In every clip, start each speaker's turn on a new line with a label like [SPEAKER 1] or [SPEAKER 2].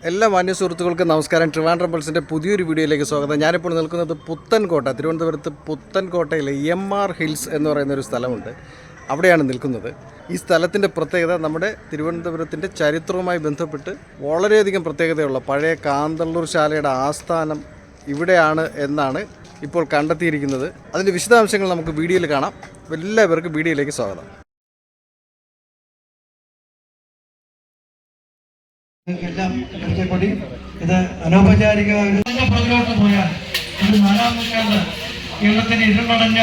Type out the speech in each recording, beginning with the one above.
[SPEAKER 1] എല്ലാ മാന്യ സുഹൃത്തുക്കൾക്കും നമസ്കാരം. ട്രിവാൻഡ്രം പൾസിൻ്റെ പുതിയൊരു വീഡിയോയിലേക്ക് സ്വാഗതം. ഞാനിപ്പോൾ നിൽക്കുന്നത് പുത്തൻകോട്ട, തിരുവനന്തപുരത്ത് പുത്തൻകോട്ടയിലെ MR ഹിൽസ് എന്ന് പറയുന്നൊരു സ്ഥലമുണ്ട്. അവിടെയാണ് നിൽക്കുന്നത്. ഈ സ്ഥലത്തിൻ്റെ പ്രത്യേകത നമ്മുടെ തിരുവനന്തപുരത്തിൻ്റെ ചരിത്രവുമായി ബന്ധപ്പെട്ട് വളരെയധികം പ്രത്യേകതയുള്ള പഴയ കാന്തല്ലൂർ ശാലയുടെ ആസ്ഥാനം ഇവിടെയാണ് എന്നാണ് ഇപ്പോൾ കണ്ടെത്തിയിരിക്കുന്നത്. അതിൻ്റെ വിശദാംശങ്ങൾ നമുക്ക് വീഡിയോയിൽ കാണാം. എല്ലാവർക്കും വീഡിയോയിലേക്ക് സ്വാഗതം.
[SPEAKER 2] എല്ലാം പരിചയപ്പെടി. ഇത് അനൗപചാരിക പുറകിലോട്ട് പോയാൽ ഒരു 4-ാം നൂറ്റാണ്ട് കേരളത്തിന് ഇരുളടഞ്ഞ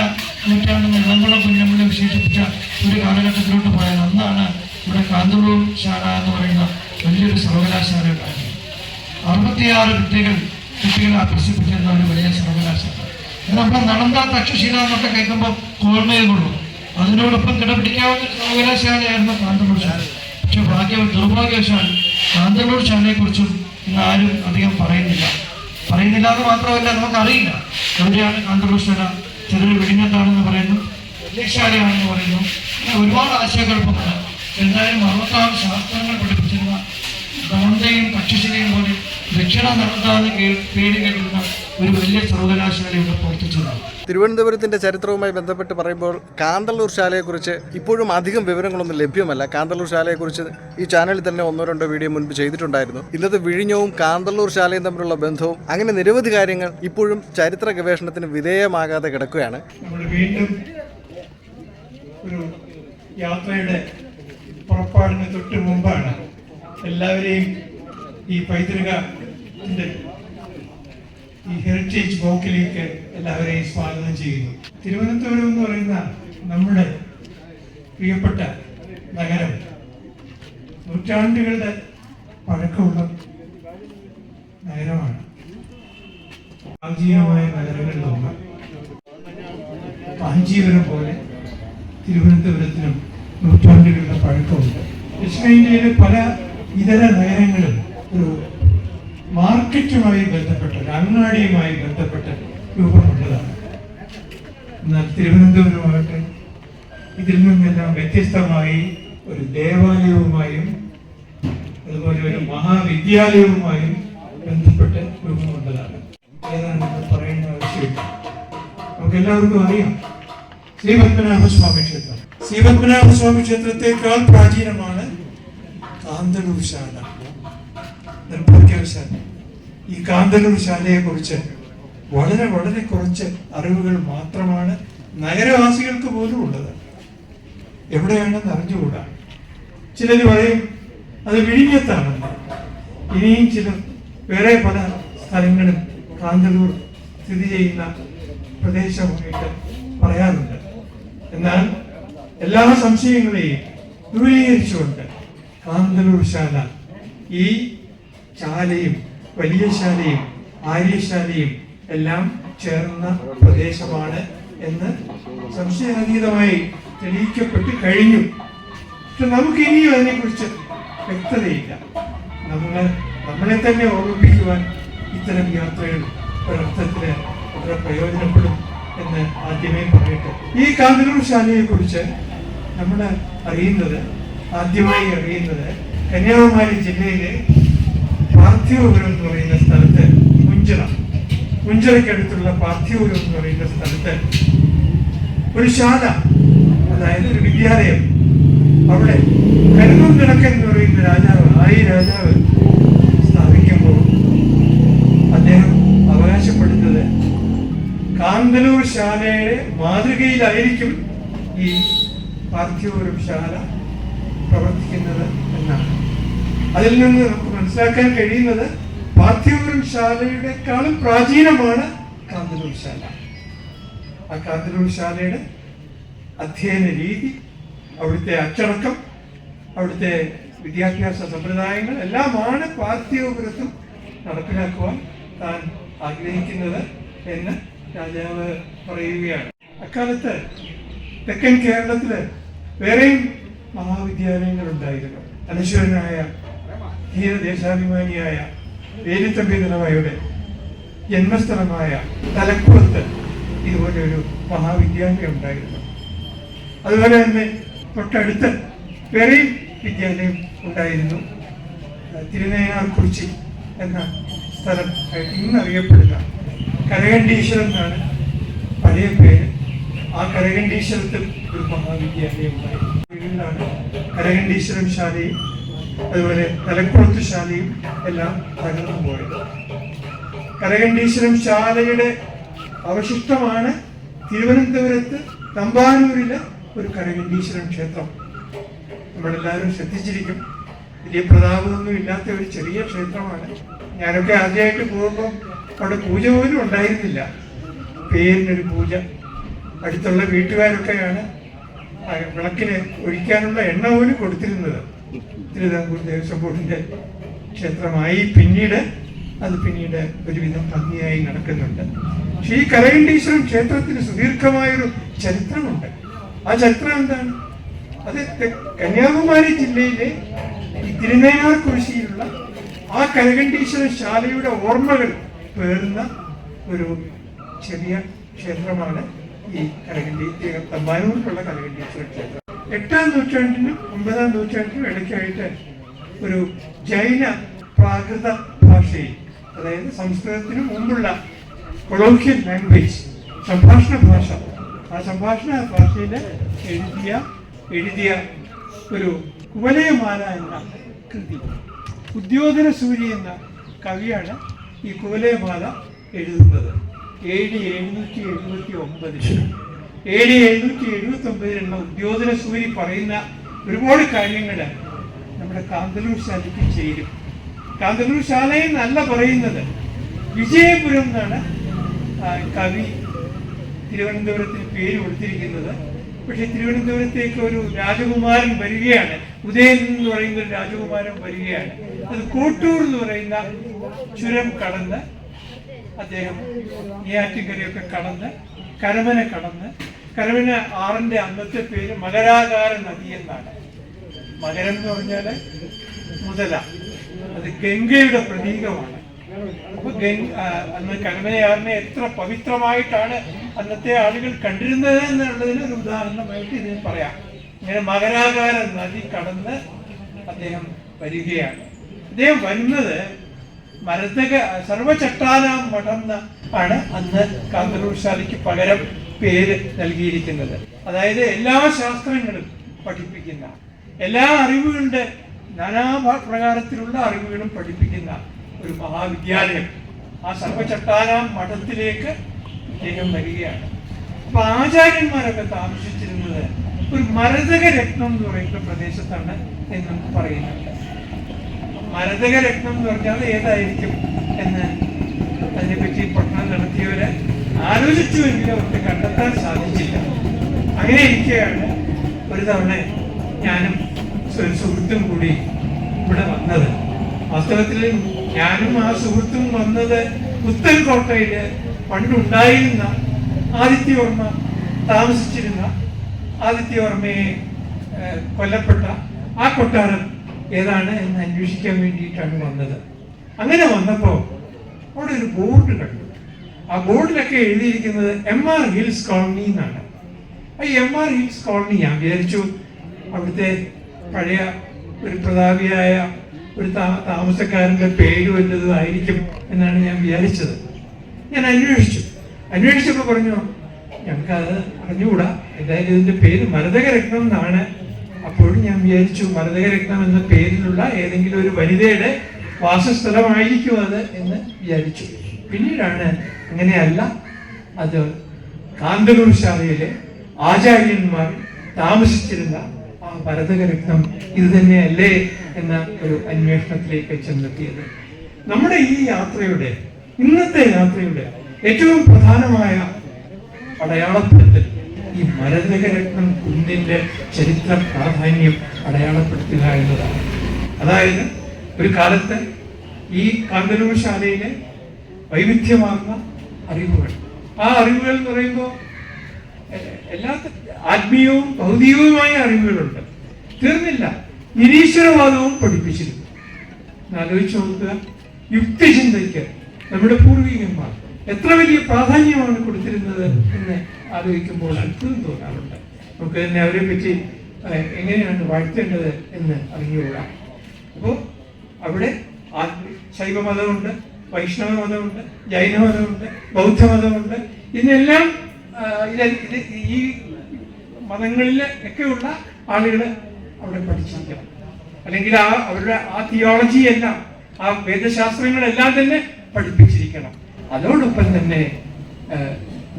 [SPEAKER 2] നൂറ്റാണ്ടെന്ന് നമ്മുടെ കുഞ്ഞമ്മളെ വിശേഷിപ്പിച്ച ഒരു കാലഘട്ടത്തിലോട്ട് പോയാൽ അന്നാണ് ഇവിടെ കാന്തല്ലൂർ ശാല എന്ന് പറയുന്ന വലിയൊരു സർവകലാശാല ഉണ്ടായത്. 66 കുട്ടികളെ ആകർഷിപ്പിച്ചിരുന്ന ഒരു വലിയ സർവകലാശാല. നമ്മുടെ നളന്ദ തക്ഷശില എന്നൊക്കെ കേൾക്കുമ്പോൾ കോൾമയിൽ കൊള്ളും. അതിനോടൊപ്പം കിടപിടിക്കാവുന്ന ഒരു സർവകലാശാലയായിരുന്നു കാന്തല്ലൂർ ശാല. പക്ഷെ ദുർഭാഗ്യവശാൽ കാന്തല്ലൂർ ശാലയെക്കുറിച്ചും ഇന്ന് ആരും അധികം പറയുന്നില്ല എന്ന് മാത്രമല്ല, നമുക്കറിയില്ല എവിടെയാണ് കാന്തല്ലൂർ ശാല. ചിലർ വെടിഞ്ഞത്താണെന്ന് പറയുന്നു, വെള്ളിശാലയാണെന്ന് പറയുന്നു. അങ്ങനെ ഒരുപാട് ആശയക്കുഴപ്പമാണ്. എന്തായാലും 66 ശാസ്ത്രങ്ങൾ പഠിപ്പിച്ചിരുന്ന നളന്ദയും തക്ഷശിലയും പോലെ ദക്ഷിണ നളന്ദ എന്ന് പേര് കേൾക്കുന്ന ഒരു വലിയ സർവകലാശാല ഇവിടെ പ്രവർത്തിച്ചതാണ്.
[SPEAKER 1] തിരുവനന്തപുരത്തിൻ്റെ ചരിത്രവുമായി ബന്ധപ്പെട്ട് പറയുമ്പോൾ കാന്തല്ലൂർ ശാലയെക്കുറിച്ച് ഇപ്പോഴും അധികം വിവരങ്ങളൊന്നും ലഭ്യമല്ല. കാന്തല്ലൂർ ശാലയെക്കുറിച്ച് ഈ ചാനലിൽ തന്നെ 1-2 വീഡിയോ മുൻപ് ചെയ്തിട്ടുണ്ടായിരുന്നു. ഇന്നത്തെ വിഴിഞ്ഞവും കാന്തല്ലൂർ ശാലയും തമ്മിലുള്ള ബന്ധവും അങ്ങനെ നിരവധി കാര്യങ്ങൾ ഇപ്പോഴും ചരിത്ര ഗവേഷണത്തിന് വിധേയമാകാതെ കിടക്കുകയാണ്.
[SPEAKER 2] നമ്മൾ വീണ്ടും ഒരു യാത്രയുടെ പുറപ്പാടിന് തൊട്ട് മുമ്പാണ് എല്ലാവരെയും ഈ പൈതൃകത്തിൻ്റെ ഈ ഹെറിറ്റേജ് വോക്കിലേക്ക് എല്ലാവരെയും സ്വാഗതം ചെയ്യുന്നു. തിരുവനന്തപുരം എന്ന് പറയുന്ന നമ്മുടെ പ്രിയപ്പെട്ട നഗരം നൂറ്റാണ്ടുകളുടെ പഴക്കമുള്ള നഗരമാണ്. പ്രാചീനമായ നഗരങ്ങളിലൊന്ന് കാഞ്ചീപുരം പോലെ തിരുവനന്തപുരത്തിനും നൂറ്റാണ്ടുകളുടെ പഴക്കമുണ്ട്. ദക്ഷിണേന്ത്യയിലെ പല ഇതര നഗരങ്ങളും ഒരു മാർക്കറ്റുമായി ബന്ധപ്പെട്ട്, അങ്ങാടിയുമായി ബന്ധപ്പെട്ട് രൂപപ്പെട്ടതാണ്. എന്നാൽ തിരുവനന്തപുരമാകട്ടെ ഇതിൽ നിന്നെല്ലാം വ്യത്യസ്തമായി ഒരു ദേവാലയവുമായും അതുപോലെ ഒരു മഹാവിദ്യാലയവുമായും ബന്ധപ്പെട്ട് രൂപം കൊണ്ടതാണ്. ഏതാണ് നമ്മൾ പറയേണ്ട ആവശ്യമില്ല, നമുക്ക് എല്ലാവർക്കും അറിയാം. ശ്രീപത്മനാഭസ്വാമി ക്ഷേത്രം, ശ്രീപത്മനാഭസ്വാമി ക്ഷേത്രത്തെക്കാൾ പ്രാചീനമാണ് കാന്തല്ലൂർ ശാല. നിർഭാഗ്യവശാൽ ഈ കാന്തല്ലൂർ ശാലയെ കുറിച്ച് വളരെ വളരെ കുറച്ച് അറിവുകൾ മാത്രമാണ് നഗരവാസികൾക്ക് പോലും ഉള്ളത്. എവിടെയാണെന്ന് അറിഞ്ഞുകൂടാ. ചിലർ പറയും അത് വിഴിഞ്ഞത്താണെന്ന്. ഇനിയും ചിലർ വേറെ പല സ്ഥലങ്ങളും കാന്തല്ലൂർ സ്ഥിതി ചെയ്യുന്ന പ്രദേശമായിട്ട് പറയാറുണ്ട്. എന്നാൽ എല്ലാ സംശയങ്ങളെയും ദൂരീകരിച്ചുകൊണ്ട് കാന്തല്ലൂർ ശാല, ഈ ശാലയും വലിയ ശാലയും ആര്യശാലയും എല്ലാം ചേർന്ന പ്രദേശമാണ് എന്ന് സംശയാതീതമായി തെളിയിക്കപ്പെട്ട് കഴിഞ്ഞു. പക്ഷെ നമുക്ക് ഇനിയും അതിനെക്കുറിച്ച് വ്യക്തതയില്ല. നമ്മളെ തന്നെ ഓർമ്മിപ്പിക്കുവാൻ ഇത്തരം യാത്രകൾ ഒരർത്ഥത്തിന് വളരെ പ്രയോജനപ്പെടും എന്ന് ആദ്യമേ പറയട്ടെ. ഈ കാന്തല്ലൂർ ശാലയെ കുറിച്ച് നമ്മൾ ആദ്യമായി അറിയുന്നത് കന്യാകുമാരി ജില്ലയിലെ പാർത്ഥിവപുരം എന്ന് പറയുന്ന സ്ഥലത്ത്, മുഞ്ചിറയ്ക്കടുത്തുള്ള പാർത്ഥിവപുരം എന്ന് പറയുന്ന സ്ഥലത്ത് ഒരു ശാല, അതായത് ഒരു വിദ്യാലയം, അവിടെ കരുണക്കിണക്കൻ എന്ന് പറയുന്ന രാജാവ് സ്ഥാപിക്കുമ്പോൾ അദ്ദേഹം അവകാശപ്പെടുന്നത് കാന്തല്ലൂർ ശാലയുടെ മാതൃകയിലായിരിക്കും ഈ പാർത്ഥിവപുരം ശാല പ്രവർത്തിക്കുന്നത് എന്നാണ്. അതിൽ നിന്ന് നമുക്ക് മനസ്സിലാക്കാൻ കഴിയുന്നത് പാർത്ഥിവപുരം ശാലയുടെക്കാളും പ്രാചീനമാണ് കാന്തല്ലൂർ ശാല. ആ കാന്തല്ലൂർ ശാലയുടെ അധ്യയന രീതി, അവിടുത്തെ അച്ചടക്കം, അവിടുത്തെ വിദ്യാഭ്യാസ സമ്പ്രദായങ്ങൾ എല്ലാമാണ് പാർത്ഥിവപുരത്തും നടപ്പിലാക്കുവാൻ താൻ ആഗ്രഹിക്കുന്നത് എന്ന് രാജാവ് പറയുകയാണ്. അക്കാലത്ത് തെക്കൻ കേരളത്തില് വേറെയും മഹാവിദ്യാലയങ്ങൾ ഉണ്ടായിരുന്നു. അനശ്വരനായ ധീരദേശാഭിമാനിയായ വേലുത്തമ്പി ദളവായുടെ ജന്മസ്ഥലമായ തലക്കുളത്ത് ഇതുപോലെ ഒരു മഹാവിദ്യാലയം ഉണ്ടായിരുന്നു. അതുപോലെ തന്നെ തൊട്ടടുത്ത് വേറെയും വിദ്യാലയം ഉണ്ടായിരുന്നു. തിരുനേനാർകുറിച്ചി എന്ന സ്ഥലം ഇന്നറിയപ്പെടുന്ന കരകണ്ടീശ്വരം എന്നാണ് പഴയ പേര്. ആ കരകണ്ടീശ്വരത്തിൽ ഒരു മഹാവിദ്യാലയം ഉണ്ടായി. വീടിനാണ് കരകണ്ടീശ്വരം ശാലയും അതുപോലെ തലക്കുളത്ത് ശാലയും എല്ലാം തകർന്നു പോയത്. കരകണ്ടീശ്വരം ശാലയുടെ അവശിഷ്ടമാണ് തിരുവനന്തപുരത്ത് തമ്പാനൂരിലെ ഒരു കരകണ്ടീശ്വരം ക്ഷേത്രം. നമ്മളെല്ലാവരും ശ്രദ്ധിച്ചിരിക്കും. വലിയ പ്രതാപമൊന്നും ഇല്ലാത്ത ഒരു ചെറിയ ക്ഷേത്രമാണ്. ഞാനൊക്കെ ആദ്യമായിട്ട് പോകുമ്പോൾ അവിടെ പൂജ പോലും ഉണ്ടായിരുന്നില്ല, പേരിനൊരു പൂജ. അടുത്തുള്ള വീട്ടുകാരൊക്കെയാണ് വിളക്കിന് ഒഴിക്കാനുള്ള എണ്ണ പോലും കൊടുത്തിരുന്നത്. തിരുവിതാംകൂർ ദേവസ്വം ബോർഡിന്റെ ക്ഷേത്രമായി പിന്നീട് ഒരുവിധം ഭംഗിയായി നടക്കുന്നുണ്ട്. പക്ഷേ ഈ കരകണ്ടീശ്വരം ക്ഷേത്രത്തിന് സുദീർഘമായൊരു ചരിത്രമുണ്ട്. ആ ചരിത്രം എന്താണ്? അത് കന്യാകുമാരി ജില്ലയിലെ ഈ തിരുനേനാർ കുരിശിയിലുള്ള ആ കരകണ്ടീശ്വര ശാലയുടെ ഓർമ്മകൾ പേറുന്ന ഒരു ചെറിയ ക്ഷേത്രമാണ് ഈ തമ്പാനൂരിലുള്ള കരകണ്ടീശ്വര ക്ഷേത്രം. 8-ാം നൂറ്റാണ്ടിനും 9-ാം നൂറ്റാണ്ടിനും ഇടയ്ക്കായിട്ട് ഒരു ജൈന പ്രാകൃത ഭാഷയിൽ, അതായത് സംസ്കൃതത്തിന് മുമ്പുള്ള കൊളോക്കിയൽ ലാംഗ്വേജ്, സംഭാഷണ ഭാഷ, ആ സംഭാഷണ ഭാഷയിൽ എഴുതിയ ഒരു കുവലയമാല എന്ന കൃതി. ഉദ്യോധന സൂര്യ എന്ന കവിയാണ് ഈ കുവലയമാല എഴുതുന്നത്. AD 779 ഉദ്യോധന സൂര്യ പറയുന്ന ഒരുപാട് കാര്യങ്ങൾ നമ്മുടെ കാന്തല്ലൂർ ശാലയ്ക്ക് ചേരും. കാന്തല്ലൂർ ശാലയിൽ നല്ല പറയുന്നത് വിജയപുരം എന്നാണ് കവി തിരുവനന്തപുരത്തിന് പേര് കൊടുത്തിരിക്കുന്നത്. പക്ഷെ തിരുവനന്തപുരത്തേക്ക് ഒരു രാജകുമാരൻ വരികയാണ്, ഉദയൻ എന്ന് പറയുന്ന ഒരു രാജകുമാരൻ വരികയാണ്. അത് കോട്ടൂർ എന്ന് പറയുന്ന ചുരം കടന്ന് അദ്ദേഹം നെയ്യാറ്റിൻകരയൊക്കെ കടന്ന് കരമന ആറിന്റെ അന്നത്തെ പേര് മകരാകാര നദി എന്നാണ്. മകരം എന്ന് പറഞ്ഞാൽ മുതല, അത് ഗംഗയുടെ പ്രതീകമാണ്. അപ്പൊ അന്ന് കരമനയാറിനെ എത്ര പവിത്രമായിട്ടാണ് അന്നത്തെ ആളുകൾ കണ്ടിരുന്നത് എന്നുള്ളതിന് ഒരു ഉദാഹരണമായിട്ട് ഇതിന് പറയാം. ഇങ്ങനെ മകരാകാര നദി കടന്ന് അദ്ദേഹം വരികയാണ്. അദ്ദേഹം വരുന്നത് സർവചട്ടാനാം മഠം ആണ് അന്ന് കാന്തല്ലൂർ ശാലയ്ക്ക് പകരം പേര് നൽകിയിരിക്കുന്നത്. അതായത് എല്ലാ ശാസ്ത്രങ്ങളും പഠിപ്പിക്കുന്ന, എല്ലാ അറിവുകളുടെ നാനാ പ്രകാരത്തിലുള്ള അറിവുകളും പഠിപ്പിക്കുന്ന ഒരു മഹാവിദ്യാലയം. ആ സർവചട്ടാനാം മഠത്തിലേക്ക് അദ്ദേഹം വരികയാണ്. അപ്പൊ ആചാര്യന്മാരൊക്കെ താമസിച്ചിരുന്നത് ഒരു മരതകരത്നം എന്ന് പറയുന്ന പ്രദേശത്താണ് എന്നും പറയുന്നുണ്ട്. മരതകരത്നം എന്ന് പറഞ്ഞാൽ ഏതായിരിക്കും എന്ന് അതിനെപ്പറ്റി പഠനം നടത്തിയവര് ആലോചിച്ചുവെങ്കിലും അവർക്ക് കണ്ടെത്താൻ സാധിച്ചില്ല. അങ്ങനെ ഇരിക്കുകയാണ് ഒരു തവണ ഞാനും ഒരു സുഹൃത്തും കൂടി ഇവിടെ വന്നത്. വാസ്തവത്തിൽ ഞാനും ആ സുഹൃത്തും വന്നത് പുത്തൻകോട്ടയില് പണ്ടുണ്ടായിരുന്ന ആദിത്യവർമ്മ താമസിച്ചിരുന്ന, ആദിത്യവർമ്മയെ കൊല്ലപ്പെട്ട ആ കൊട്ടാരം ഏതാണ് എന്ന് അന്വേഷിക്കാൻ വേണ്ടിയിട്ടാണ് വന്നത്. അങ്ങനെ വന്നപ്പോൾ അവിടെ ഒരു ബോർഡ് കണ്ടു. ആ ബോർഡിലൊക്കെ എഴുതിയിരിക്കുന്നത് MR ഹിൽസ് കോളനി എന്നാണ്. ആ MR ഹിൽസ് കോളനി ഞാൻ വിചാരിച്ചു അവിടുത്തെ പഴയ ഒരു പ്രതാപിയായ ഒരു താമസക്കാരൻ്റെ പേര് വല്ലതും ആയിരിക്കും എന്നാണ് ഞാൻ വിചാരിച്ചത്. ഞാൻ അന്വേഷിച്ചപ്പോൾ പറഞ്ഞു ഞങ്ങൾക്കത് അറിഞ്ഞുകൂടാ, എന്തായാലും ഇതിന്റെ പേര് മരതകരത്നം എന്നാണ്. അപ്പോഴും ഞാൻ വിചാരിച്ചു മരതകരത്നം എന്ന പേരിലുള്ള ഏതെങ്കിലും ഒരു വനിതയുടെ വാസസ്ഥലമായിരിക്കും അത് എന്ന് വിചാരിച്ചു. പിന്നീടാണ് അങ്ങനെയല്ല, അത് കാന്തല്ലൂർ ശാലയിലെ ആചാര്യന്മാർ താമസിച്ചിരുന്ന ആ മരതകരത്നം ഇത് തന്നെയല്ലേ എന്ന ഒരു അന്വേഷണത്തിലേക്ക് ചെന്നെത്തിയത്. നമ്മുടെ ഈ യാത്രയുടെ, ഇന്നത്തെ യാത്രയുടെ ഏറ്റവും പ്രധാനമായ അടയാളപ്പെടുത്തൽ ഈ മരതകരത്നം കുന്നിന്റെ ചരിത്ര പ്രാധാന്യം അടയാളപ്പെടുത്തുക എന്നതാണ്. അതായത് ഒരു കാലത്ത് ഈ കാന്തല്ലൂർ ശാലയിലെ വൈവിധ്യമാർന്ന അറിവുകൾ, ആ അറിവുകൾ എന്ന് പറയുമ്പോൾ എല്ലാ ആത്മീയവും ഭൗതികവുമായ അറിവുകളുണ്ട്. തീർന്നില്ല, നിരീശ്വരവാദവും പഠിപ്പിച്ചിരുന്നു. ആലോചിച്ച് നോക്കുക, യുക്തിചിന്തയ്ക്ക് നമ്മുടെ പൂർവികന്മാർ എത്ര വലിയ പ്രാധാന്യമാണ് കൊടുത്തിരുന്നത് എന്ന് ആലോചിക്കുമ്പോൾ അത്ഭുതം തോന്നാറുണ്ട്. നമുക്ക് തന്നെ അവരെ പറ്റി എങ്ങനെയാണ് വാഴ്ത്തേണ്ടത് എന്ന് അറിഞ്ഞുകൂടാ. അപ്പോൾ അവിടെ
[SPEAKER 3] ശൈവമതമുണ്ട്, വൈഷ്ണവ മതമുണ്ട്, ജൈനമതമുണ്ട്, ബൗദ്ധമതമുണ്ട്. ഇതിനെല്ലാം ഈ മതങ്ങളിൽ ഒക്കെയുള്ള ആളുകൾ അവിടെ പഠിച്ചിരിക്കണം. അല്ലെങ്കിൽ അവരുടെ തിയോളജി എല്ലാം, വേദശാസ്ത്രങ്ങളെല്ലാം തന്നെ പഠിപ്പിച്ചിരിക്കണം. അതോടൊപ്പം തന്നെ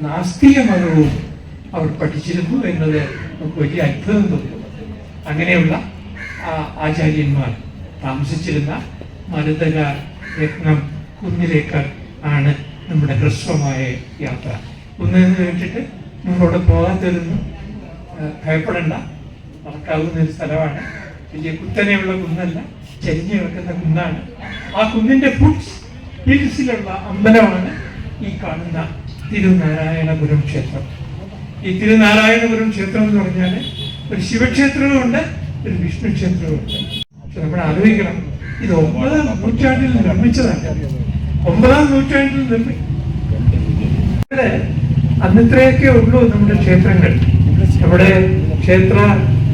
[SPEAKER 3] നാസ്തിക മതവും അവർ പഠിച്ചിരുന്നു എന്നത് നമുക്ക് വലിയ അത്ഭുതം തോന്നുന്നു. അങ്ങനെയുള്ള ആചാര്യന്മാർ താമസിച്ചിരുന്ന മരുതക രത്നം കുന്നിലേക്ക് ആണ് നമ്മുടെ ഹ്രസ്വമായ യാത്ര. കുന്നിന്ന് കേട്ടിട്ട് നമ്മളവിടെ പോകാത്തതൊന്നും ഭയപ്പെടേണ്ട, നടക്കാവുന്ന ഒരു സ്ഥലമാണ്. വലിയ കുത്തനെയുള്ള കുന്നല്ല, ചരിഞ്ഞു കിടക്കുന്ന കുന്നാണ്. ആ കുന്നിന്റെ ഹിൽസിലുള്ള അമ്പലമാണ് ഈ കാണുന്ന തിരുനാരായണപുരം ക്ഷേത്രം. ഈ തിരുനാരായണപുരം ക്ഷേത്രം എന്ന് പറഞ്ഞാൽ ഒരു ശിവക്ഷേത്രവുമുണ്ട്, ഒരു വിഷ്ണു ക്ഷേത്രവുമുണ്ട്. പക്ഷെ നമ്മൾ ആലോചിക്കണം, ഇത് 9ാം നൂറ്റാണ്ടിൽ നിർമ്മിച്ചതാണ്. 9ാം നൂറ്റാണ്ടിൽ അന്നിത്രയൊക്കെ ഉള്ളൂ നമ്മുടെ ക്ഷേത്രങ്ങൾ. നമ്മുടെ ക്ഷേത്ര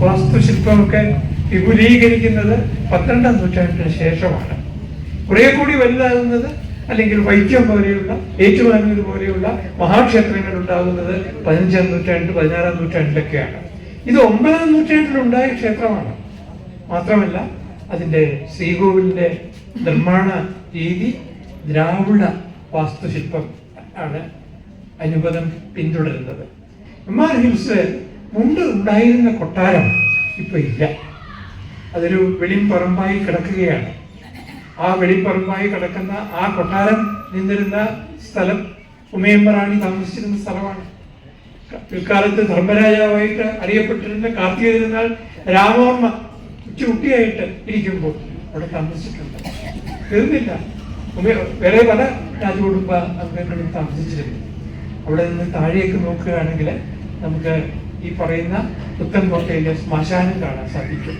[SPEAKER 3] വാസ്തുശില്പമൊക്കെ വിപുലീകരിക്കുന്നത് 12ാം നൂറ്റാണ്ടിന് ശേഷമാണ്. കുറെ കൂടി വലുതാകുന്നത് അല്ലെങ്കിൽ വൈക്കം പോലെയുള്ള, ഏറ്റുമാനൂർ പോലെയുള്ള മഹാക്ഷേത്രങ്ങൾ ഉണ്ടാകുന്നത് 15ാം നൂറ്റാണ്ട് 16ാം നൂറ്റാണ്ടിലൊക്കെയാണ്. ഇത് 9ാം നൂറ്റാണ്ടിലുണ്ടായ ക്ഷേത്രമാണ്. മാത്രമല്ല അതിൻ്റെ ശ്രീകോവിലിന്റെ നിർമ്മാണ രീതി ദ്രാവിഡ വാസ്തുശില്പം ആണ് അനുപദം പിന്തുടരുന്നത്. എം.ആർ. ഹിൽസ് മുമ്പ് ഉണ്ടായിരുന്ന കൊട്ടാരം ഇപ്പൊ ഇല്ല. അതൊരു വെളിമ്പറമ്പായി കിടക്കുകയാണ്. ആ വെളിപ്പറമ്പായി കിടക്കുന്ന ആ കൊട്ടാരം നിന്നിരുന്ന സ്ഥലം ഉമയമ്മ താമസിച്ചിരുന്ന സ്ഥലമാണ്. പിൽക്കാലത്ത് ധർമ്മരാജാവായിട്ട് അറിയപ്പെട്ടിരുന്ന കാർത്തിക തിരുനാൾ രാമവർമ്മ ഉച്ചകുട്ടിയായിട്ട് ഇരിക്കുമ്പോൾ അവിടെ താമസിച്ചിട്ടുണ്ട്. തീർന്നില്ല, വേറെ പല രാജകുടുംബ അംഗങ്ങളും താമസിച്ചിരുന്നു. അവിടെ നിന്ന് താഴേക്ക് നോക്കുകയാണെങ്കിൽ നമുക്ക് ഈ പറയുന്ന പുത്തൻകോട്ടയിലെ ശ്മശാനം കാണാൻ സാധിക്കും.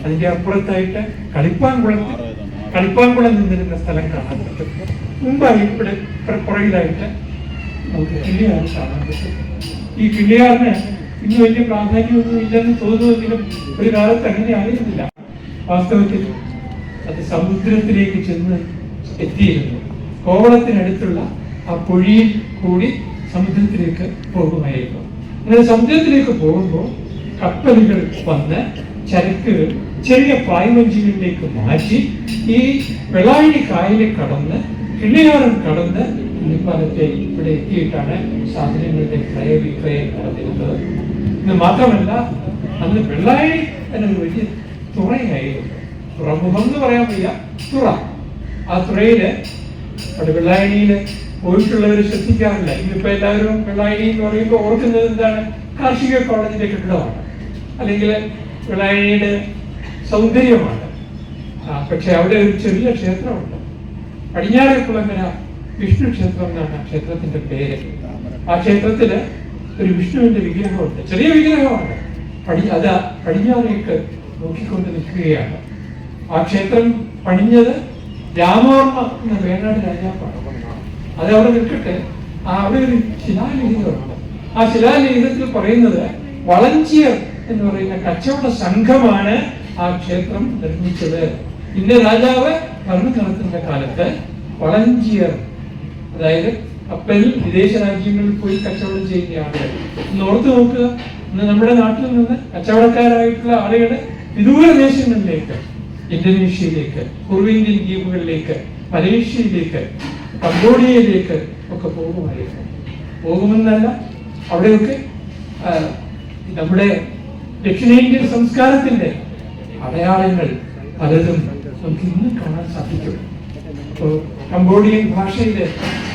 [SPEAKER 3] അതിന്റെ അപ്പുറത്തായിട്ട് കളിപ്പാൻകുളം നിന്നിരുന്ന സ്ഥലം കാണാൻ പറ്റും. മുമ്പായി ഇവിടെ പുറകിലായിട്ട് നമുക്ക് കിള്ളിയാർ കാണാൻ പറ്റും. ഈ കിള്ളിയാറിന് ഇന്ന് വലിയ പ്രാധാന്യമൊന്നും ഇല്ലെന്ന് തോന്നുമെങ്കിലും ഒരു കാലത്ത് അങ്ങനെ ആയിരുന്നില്ല. വാസ്തവത്തിൽ അത് സമുദ്രത്തിലേക്ക് ചെന്ന് എത്തിയിരുന്നു. കോവളത്തിനടുത്തുള്ള ആ പൊഴിയിൽ കൂടി സമുദ്രത്തിലേക്ക് പോകുമായിരുന്നു. അങ്ങനെ സമുദ്രത്തിലേക്ക് പോകുമ്പോൾ കപ്പലുകൾ വന്ന് ചരക്കുകൾ ചെറിയ പായ്വഞ്ചികളിലേക്ക് മാറ്റി ഈ വെള്ളായണി കായലിൽ കടന്ന് കിള്ളിയാറും കടന്ന് ഇന്നിപ്പാലത്തെ ഇവിടെ എത്തിയിട്ടാണ് സാധനങ്ങളുടെ ക്രയവിക്രയം നടന്നിരുന്നത്. ഇത് മാത്രമല്ല, അന്ന് വെള്ളായണി എന്നൊരു വലിയ തുറയായിരുന്നു. തുറമുഖം എന്ന് പറയാൻ വയ്യ, തുറ. ആ തുറയില് അവിടെ വെള്ളായണിയില് പോയിട്ടുള്ളവർ ശ്രദ്ധിക്കാറില്ല. ഇന്നിപ്പോ എല്ലാവരും വെള്ളായണി എന്ന് പറയുമ്പോൾ ഓർക്കുന്നത് എന്താണ്? കാർഷിക കോളേജിന്റെ കെട്ടിടമാണ്, അല്ലെങ്കിൽ വെള്ളായണിയുടെ സൗന്ദര്യമാണ്. പക്ഷെ അവിടെ ഒരു ചെറിയ ക്ഷേത്രമുണ്ട്, പടിഞ്ഞാറേക്കുളങ്ങര വിഷ്ണു ക്ഷേത്രം എന്നാണ് ആ ക്ഷേത്രത്തിന്റെ പേര്. ആ ക്ഷേത്രത്തില് ഒരു വിഷ്ണുവിന്റെ വിഗ്രഹമുണ്ട്, ചെറിയ വിഗ്രഹമാണ്. അത് പടിഞ്ഞാറേക്ക് നോക്കിക്കൊണ്ട് നിൽക്കുകയാണ്. ആ ക്ഷേത്രം പണിഞ്ഞത് രാമവർമ്മ എന്ന വേണാട് രാജാവാണ്. അത് അവിടെ നിൽക്കട്ടെ, അവിടെ ഒരു ശിലാലിഖിതമുണ്ട്. ആ ശിലാലിഖിതത്തിൽ പറയുന്നത് വളഞ്ചിയർ എന്ന് പറയുന്ന കച്ചവട സംഘമാണ് ആ ക്ഷേത്രം നിർമ്മിച്ചത്. ഇന്ന രാജാവ് ഭരണം നടത്തുന്ന കാലത്ത് വളഞ്ചിയർ, അതായത് കപ്പലിൽ വിദേശ രാജ്യങ്ങളിൽ പോയി കച്ചവടം ചെയ്യുന്ന ആളുകൾ. ഒന്ന് ഓർത്തു നോക്കുക, ഇന്ന് നമ്മുടെ നാട്ടിൽ നിന്ന് കച്ചവടക്കാരായിട്ടുള്ള ആളുകൾ വിദൂര ദേശങ്ങളിലേക്ക്, ഇന്തോനേഷ്യയിലേക്ക്, പൂർവേന്ത്യൻ ദ്വീപുകളിലേക്ക്, മലേഷ്യയിലേക്ക്, കംബോഡിയയിലേക്ക് ഒക്കെ പോകുമെന്നല്ല, അവിടെയൊക്കെ നമ്മുടെ ദക്ഷിണേന്ത്യൻ സംസ്കാരത്തിന്റെ അടയാളങ്ങൾ പലതും നമുക്ക് ഇന്ന് കാണാൻ സാധിക്കും. അപ്പോൾ കംബോഡിയൻ ഭാഷയില്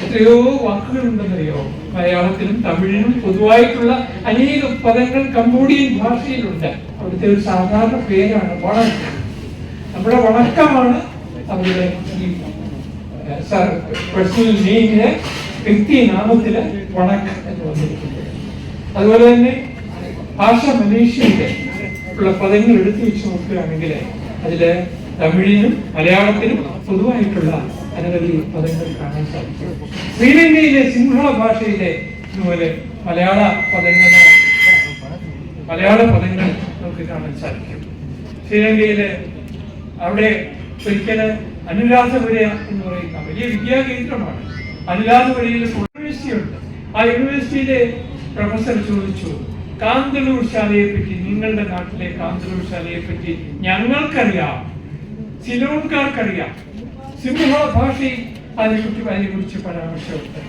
[SPEAKER 3] എത്രയോ വാക്കുകളുണ്ടെന്നറിയോ? മലയാളത്തിലും തമിഴിനും പൊതുവായിട്ടുള്ള അനേക പദങ്ങൾ കംബോഡിയൻ ഭാഷയിലുണ്ട്. അവിടുത്തെ ഒരു സാധാരണ പേരാണ് വണക്കം. നമ്മുടെ വണക്കമാണ് അവരുടെ ഈ പേഴ്സണൽ നെയിമില്, വ്യക്തി നാമത്തില് വണക്കം എന്ന് വന്നിരിക്കുന്നത്. അതുപോലെ തന്നെ ഭാഷ മലേഷ്യയിലെ ഉള്ള പദങ്ങൾ എടുത്തു വെച്ച് നോക്കുകയാണെങ്കിൽ അതില് തമിഴിനും മലയാളത്തിനും പൊതുവായിട്ടുള്ള അനവധി പദങ്ങൾ കാണാൻ സാധിക്കും. ശ്രീലങ്കയിലെ സിംഹള ഭാഷയിലെ ഇതുപോലെ മലയാള പദങ്ങൾ നമുക്ക് കാണാൻ സാധിക്കും. ശ്രീലങ്കയിലെ അവിടെ ഒരിക്കല് അനുരാധപുര എന്ന് പറയുന്ന വലിയ വിദ്യാകേന്ദ്രമാണ്. അനുരാധപുരയിൽ യൂണിവേഴ്സിറ്റി ഉണ്ട്. ആ യൂണിവേഴ്സിറ്റിയിലെ പ്രൊഫസർ ചോദിച്ചു, കാന്തളൂർ ശാലയെ പറ്റി, നിങ്ങളുടെ നാട്ടിലെ കാന്തളൂർ ശാലയെ പറ്റി ഞങ്ങൾക്കറിയാം, സിലോൺകാർക്കറിയാം. സിംഹള ഭാഷയിൽ അതിനെക്കുറിച്ച് പരാമർശമുണ്ട്.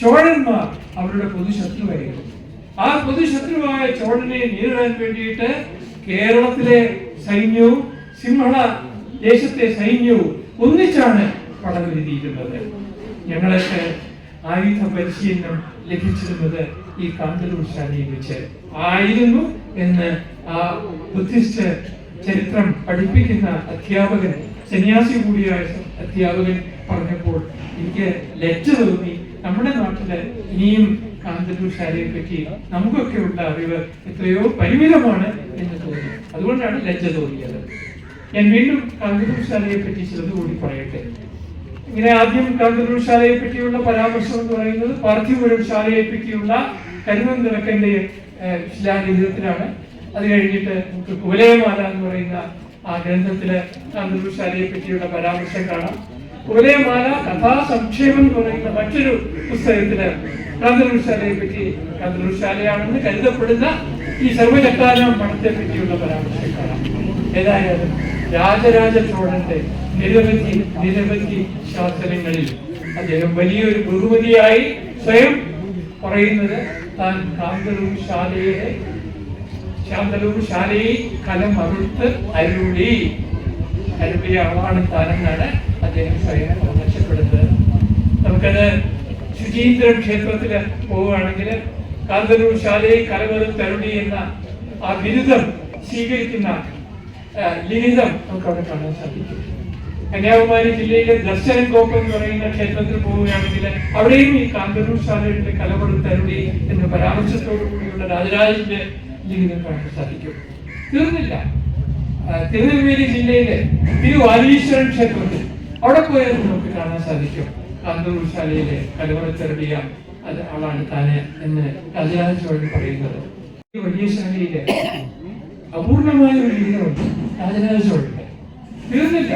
[SPEAKER 3] ചോഴന്മാർ അവരുടെ പൊതുശത്രുവായിരുന്നു. ആ പൊതുശത്രുവായ ചോഴനെ നേരിടാൻ വേണ്ടിയിട്ട് കേരളത്തിലെ സൈന്യവും സിംഹള ദേശത്തെ സൈന്യവും ഒന്നിച്ചാണ് പടവരുതിയിരുന്നത്. ഞങ്ങൾക്ക് ആയുധ പരിശീലനം ലഭിച്ചിരുന്നത് ഈ കാന്തളൂർ ശാലയിൽ വെച്ച് ആയിരുന്നു എന്ന് ആ ബുദ്ധിസ്റ്റ് ചരിത്രം പഠിപ്പിക്കുന്ന അധ്യാപകൻ, സന്യാസി കൂടിയായ അധ്യാപകൻ പറഞ്ഞപ്പോൾ എനിക്ക് ലജ്ജ തോന്നി. നമ്മുടെ നാട്ടില് ഇനിയും കാന്തളൂർ ശാലയെ പറ്റി നമുക്കൊക്കെ ഉള്ള അറിവ് എത്രയോ പരിമിതമാണ് എന്ന് തോന്നി. അതുകൊണ്ടാണ് ലജ്ജ തോന്നിയത്. ഞാൻ വീണ്ടും കാന്തളൂർ ശാലയെ പറ്റി ചിലത് കൂടി പറയട്ടെ. ഇങ്ങനെ ആദ്യം കാന്തളൂർ ശാലയെ പറ്റിയുള്ള പരാമർശം എന്ന് പറയുന്നത് പാർത്ഥിപുരം ശാലയെ പറ്റിയുള്ള കരുവന്തിളക്കന്റെ ശിലാലിഖിതത്തിലാണ്. അത് കഴിഞ്ഞിട്ട് നമുക്ക് കുവലയമാല എന്ന് പറയുന്ന ആ ഗ്രന്ഥത്തില് കാന്തളൂർ ശാലയെ പറ്റിയുള്ള പരാമർശം കാണാം. കുവലയമാല കഥാസംക്ഷേമം എന്ന് പറയുന്ന മറ്റൊരു പുസ്തകത്തില് കാന്തളൂർ ശാലയെ പറ്റി, കാന്തളൂർ ശാലയാണെന്ന് കരുതപ്പെടുന്ന ഈ സർവചക്രാനാം പണത്തെ പറ്റിയുള്ള പരാമർശം കാണാം. ഏതായാലും രാജരാജ ചോഴന്റെ നിരവധി ശാസനങ്ങളിൽ അദ്ദേഹം വലിയൊരു ബഹുമതിയായി സ്വയം പറയുന്നത് താൻ കാന്തളൂർ ശാലയെ കലമറുത്ത് അരുളിയ ആളാണ് താനെന്നാണ് അദ്ദേഹം സ്വയം അവകാശപ്പെടുന്നത്. നമുക്കത് ശുചീന്ദ്രം ക്ഷേത്രത്തിൽ പോവുകയാണെങ്കിൽ കാന്തളൂർ ശാലയെ കലമറുത്ത് അരുളി എന്ന ആ ബിരുദം സ്വീകരിക്കുന്ന ലിഖിതം നമുക്ക് അവിടെ കാണാൻ സാധിക്കും. കന്യാകുമാരി ജില്ലയിലെ ദർശനകോപ്പം എന്ന് പറയുന്ന ക്ഷേത്രത്തിൽ പോവുകയാണെങ്കിൽ അവിടെയും ഈ കാന്തളൂർ ശാലയുടെ കലമറുത്തരുളി എന്ന പരാമർശത്തോടു കൂടിയുള്ള രാജരാജന്റെ ലിഖിതം കാണാൻ സാധിക്കും. തീർന്നില്ല. തിരുനെൽവേലി ജില്ലയിലെ തിരുവാലീശ്വരൻ ക്ഷേത്രത്തിൽ അവിടെ പോയാൽ നമുക്ക് കാണാൻ സാധിക്കും കാന്തളൂർ ശാലയിലെ കലമറുത്തരുളിയ ആളാണ് താന് എന്ന് രാജരാജ ചോഴൻ പറയുന്നത്. ഈ വലിയ ശാലയിലെ അപൂർണമായ ഒരു ലിഖിതമുണ്ട് രാജരാജ ചോഴന്റെ. തീർന്നില്ല.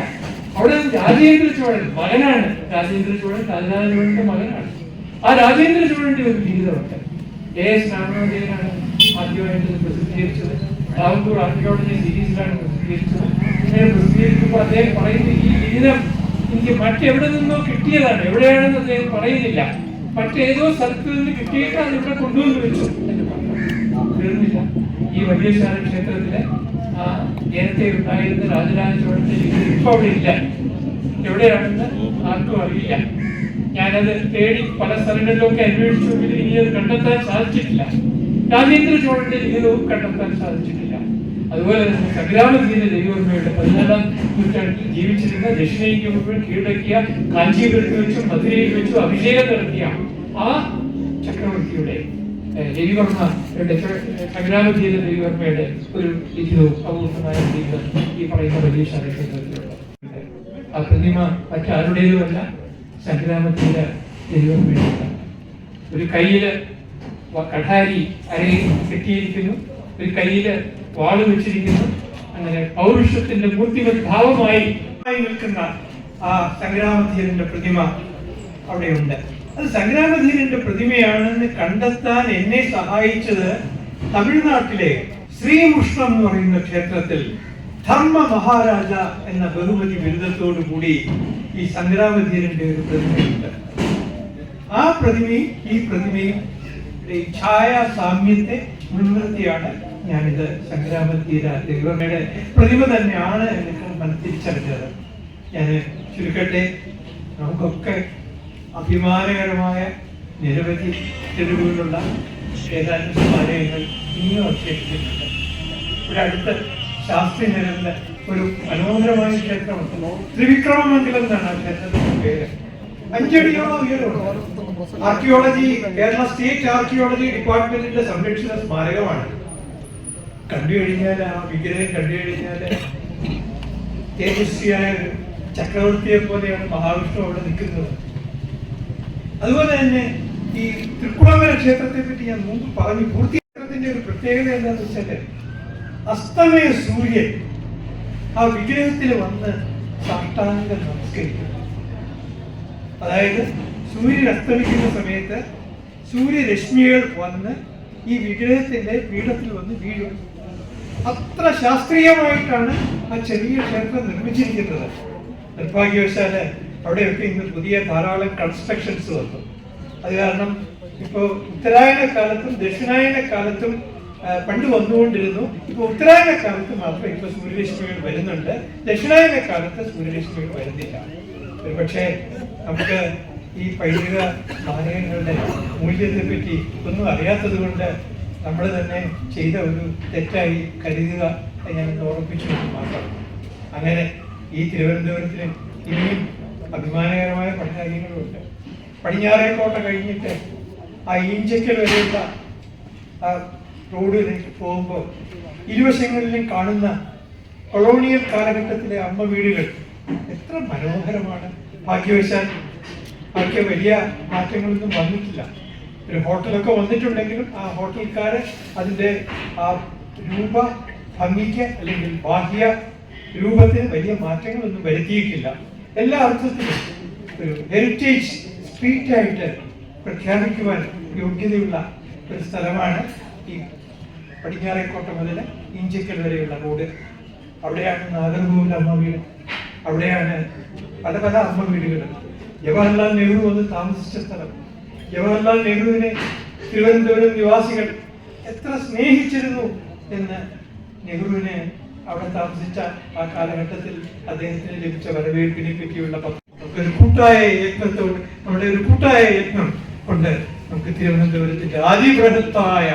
[SPEAKER 3] അവിടെ രാജേന്ദ്ര ചോഴൻ മകനാണ്. രാജേന്ദ്ര ചോഴൻ രാജരാജ ചോഴന്റെ മകനാണ്. ആ രാജേന്ദ്ര ചോഴന്റെ ഒരു ലിഖിതമുണ്ട്. AS രാമനാഥനാണ് ആദ്യമായിട്ട് പ്രസിദ്ധീകരിച്ചത്. റാവൂർ ആർക്കിയോളജി സീരീസിലാണ് പ്രസിദ്ധീകരിച്ചത്. ഇങ്ങനെ പ്രസിദ്ധീകരിക്കുമ്പോൾ അദ്ദേഹം പറയുന്ന ഈ ലിഖിതം എനിക്ക് മറ്റെവിടെ നിന്നോ കിട്ടിയതാണ്. എവിടെയാണെന്ന് അദ്ദേഹം പറയുന്നില്ല. മറ്റേതോ സ്ഥലത്ത് നിന്ന് കിട്ടിയിട്ട് അത് ഇവിടെ കൊണ്ടുവന്ന് വെച്ചു എന്ന് പറഞ്ഞു. തീർന്നില്ല. ഈ വലിയ ശാല ക്ഷേത്രത്തിലെ നേരത്തെ ഉണ്ടായിരുന്ന രാജരാജ ചോഴന്റെ ലിഖിതം ഇപ്പൊ അവിടെ ഇല്ല. എവിടെയാണെന്ന് ആർക്കും അറിയില്ല. ഞാനത് തേടി പല സ്ഥലങ്ങളിലൊക്കെ അന്വേഷിച്ചെങ്കിൽ ഇനി അത് കണ്ടെത്താൻ സാധിച്ചിട്ടില്ല. രാജേന്ദ്ര ചോഴന്റെ ലിഖിതവും കണ്ടെത്താൻ സാധിച്ചിട്ടില്ല. അതുപോലെ തന്നെ സംഗ്രാമധീര ദേവിവർമ്മയുടെ 14ാം നൂറ്റാണ്ടിൽ ജീവിച്ചിരുന്ന ദക്ഷിണേന്ത്യ മുഴുവൻ കീഴടക്കിയ കാഞ്ചീപുരത്ത് വെച്ചും മധുരയിൽ വെച്ചും അഭിഷേകം നടത്തിയ ആ ചക്രവർത്തിയുടെ രവിവർമ്മയുടെ സംഗ്രാമധീര രവിവർമ്മയുടെ ഒരു ലിഖിതവും അപൂർണമായ ലിഖിതം ഈ പറയുന്ന വലിയ ശാലക്ഷേത്രത്തിലുണ്ട്. ആ പ്രതിമ മറ്റാരുടേതുമല്ല, സംഗ്രാമധീര രവിവർമ്മയുടെ. ഒരു കയ്യില് കഠാരി അരയിൽ കെട്ടിയിരിക്കുന്നു, ഒരു കയ്യില് വാള് വെച്ചിരിക്കുന്നു. അങ്ങനെ പൗരുഷത്തിന്റെ മൂർത്തിമത് ഭാവമായി നിൽക്കുന്ന ആ സംഗ്രാമധീരന്റെ പ്രതിമ അവിടെയുണ്ട്. അത് സംഗ്രാമധീരന്റെ പ്രതിമയാണെന്ന് കണ്ടെത്താൻ എന്നെ സഹായിച്ചത് തമിഴ്നാട്ടിലെ ശ്രീമുഷ്ണം എന്ന് പറയുന്ന ക്ഷേത്രത്തിൽ ധർമ്മ മഹാരാജ എന്ന ബഹുമതി ബിരുദത്തോടു കൂടി ഈ സംഗ്രാമധീരന്റെ ഒരു പ്രതിമയുണ്ട്. ആ പ്രതിമയും ഈ പ്രതിമയും ഛായ സാമ്യത്തെ മുൻനിർത്തിയാണ് ഞാനിത് സംഗ്രാമധീര രവിവർമ്മയുടെ പ്രതിമ തന്നെയാണ് എന്ന് തിരിച്ചറിഞ്ഞത്. ഞാൻ ചുരുക്കട്ടെ, നമുക്കൊക്കെ അഭിമാനകരമായ നിരവധി തെരുവുകളുള്ള ഏതാനും സ്മാരകങ്ങൾ ഇനിയും അവശേഷിച്ചിട്ടുണ്ട്. ഇവിടെ അടുത്ത് ശാസ്ത്രി നഗറിലെ ഒരു മനോഹരമായ ക്ഷേത്രമുണ്ട്. ത്രിവിക്രമമംഗലം എന്നാണ് ആ ക്ഷേത്രത്തിന്റെ പേര്. 5 അടിയോളം ഉയരമുണ്ട്. ആർക്കിയോളജി, കേരള സ്റ്റേറ്റ് ആർക്കിയോളജി ഡിപ്പാർട്ട്മെന്റിന്റെ സംരക്ഷിത സ്മാരകമാണ്. കണ്ടു കഴിഞ്ഞാൽ ആ വിഗ്രഹം കണ്ടു കഴിഞ്ഞാൽ തേജസ്വിയായ ഒരു ചക്രവർത്തിയെ പോലെയാണ് മഹാവിഷ്ണു അവിടെ നിൽക്കുന്നത്. അതുപോലെ തന്നെ ഈ തൃക്കുളങ്ങര ക്ഷേത്രത്തെ പറ്റി ഞാൻ മുമ്പ് പറഞ്ഞു. പൂർത്തീകരണത്തിന്റെ ഒരു പ്രത്യേകത എന്താണെന്ന് വെച്ചാൽ അസ്തമയ സൂര്യൻ ആ വിഗ്രഹത്തിൽ വന്ന് സാഷ്ടാംഗം നമസ്കരിക്കും. അതായത് സൂര്യൻ അസ്തമിക്കുന്ന സമയത്ത് സൂര്യരശ്മികൾ വന്ന് ഈ വിഗ്രഹത്തിന്റെ പീഠത്തിൽ വന്ന് വീഴും. അത്ര ശാസ്ത്രീയമായിട്ടാണ് ആ ചെറിയ ക്ഷേത്രം നിർമ്മിച്ചിരിക്കുന്നത്. നിർഭാഗ്യവശാല് അവിടെയൊക്കെ ഇന്ന് പുതിയ ധാരാളം കൺസ്ട്രക്ഷൻസ് വന്നു. അത് കാരണം ഇപ്പോൾ ഉത്തരായന കാലത്തും ദക്ഷിണായന കാലത്തും പണ്ട് വന്നുകൊണ്ടിരുന്നു. ഇപ്പോൾ ഉത്തരായന കാലത്ത് മാത്രം ഇപ്പോൾ സൂര്യരശ്മികൾ വരുന്നുണ്ട്. ദക്ഷിണായന കാലത്ത് സൂര്യരശ്മികൾ വരുന്നില്ല. ഒരുപക്ഷെ നമുക്ക് ഈ പൈതൃക നാണയങ്ങളുടെ മൂല്യത്തെ പറ്റി ഒന്നും അറിയാത്തത് കൊണ്ട് നമ്മൾ തന്നെ ചെയ്ത ഒരു തെറ്റായി കരുതുക ഞാൻ ഓർമ്മിപ്പിച്ചു മാത്രം. അങ്ങനെ ഈ തിരുവനന്തപുരത്തിന് ഇനിയും അഭിമാനകരമായ പല കാര്യങ്ങളുമുണ്ട്. പടിഞ്ഞാറേക്കോട്ട കഴിഞ്ഞിട്ട് ആ ഈഞ്ചക്കൽ വരെയുള്ള ആ റോഡിലേക്ക് പോകുമ്പോൾ ഇരുവശങ്ങളിലും കാണുന്ന കൊളോണിയൽ കാലഘട്ടത്തിലെ അമ്മ വീടുകൾ എത്ര മനോഹരമാണ്. ഭാഗ്യവശാൽ അവർക്ക് വലിയ മാറ്റങ്ങളൊന്നും വന്നിട്ടില്ല. ഒരു ഹോട്ടലൊക്കെ വന്നിട്ടുണ്ടെങ്കിലും ആ ഹോട്ടൽക്കാര് അതിൻ്റെ ആ രൂപ ഭംഗിക്ക് അല്ലെങ്കിൽ ബാഹ്യ രൂപത്തിന് വലിയ മാറ്റങ്ങളൊന്നും വരുത്തിയിട്ടില്ല. എല്ലാ അർത്ഥത്തിലും ഒരു ഹെറിറ്റേജ് സ്ട്രീറ്റായിട്ട് പ്രഖ്യാപിക്കുവാൻ യോഗ്യതയുള്ള ഒരു സ്ഥലമാണ് ഈ പടിഞ്ഞാറേക്കോട്ട മുതൽ ഇഞ്ചക്കൽ വരെയുള്ള റോഡ്. അവിടെയാണ് നാഗർകോവിൽ അമ്മ വീട്, അവിടെയാണ് പല പല അമ്മ വീടുകൾ. ജവഹർലാൽ നെഹ്റു വന്ന് താമസിച്ച സ്ഥലം. ജവഹർലാൽ നെഹ്റുവിനെ തിരുവനന്തപുരം നിവാസികൾ എത്ര സ്നേഹിച്ചിരുന്നു എന്ന് നെഹ്റുവിനെ അവിടെ താമസിച്ച ആ കാലഘട്ടത്തിൽ അദ്ദേഹത്തിന് ലഭിച്ച വരവേൽപ്പിനെ പറ്റിയുള്ള ഒരു കൂട്ടായ യത്നത്തോട് നമ്മുടെ ഒരു കൂട്ടായ യത്നം കൊണ്ട് നമുക്ക് തിരുവനന്തപുരത്തിന്റെ അതിബൃഹത്തായ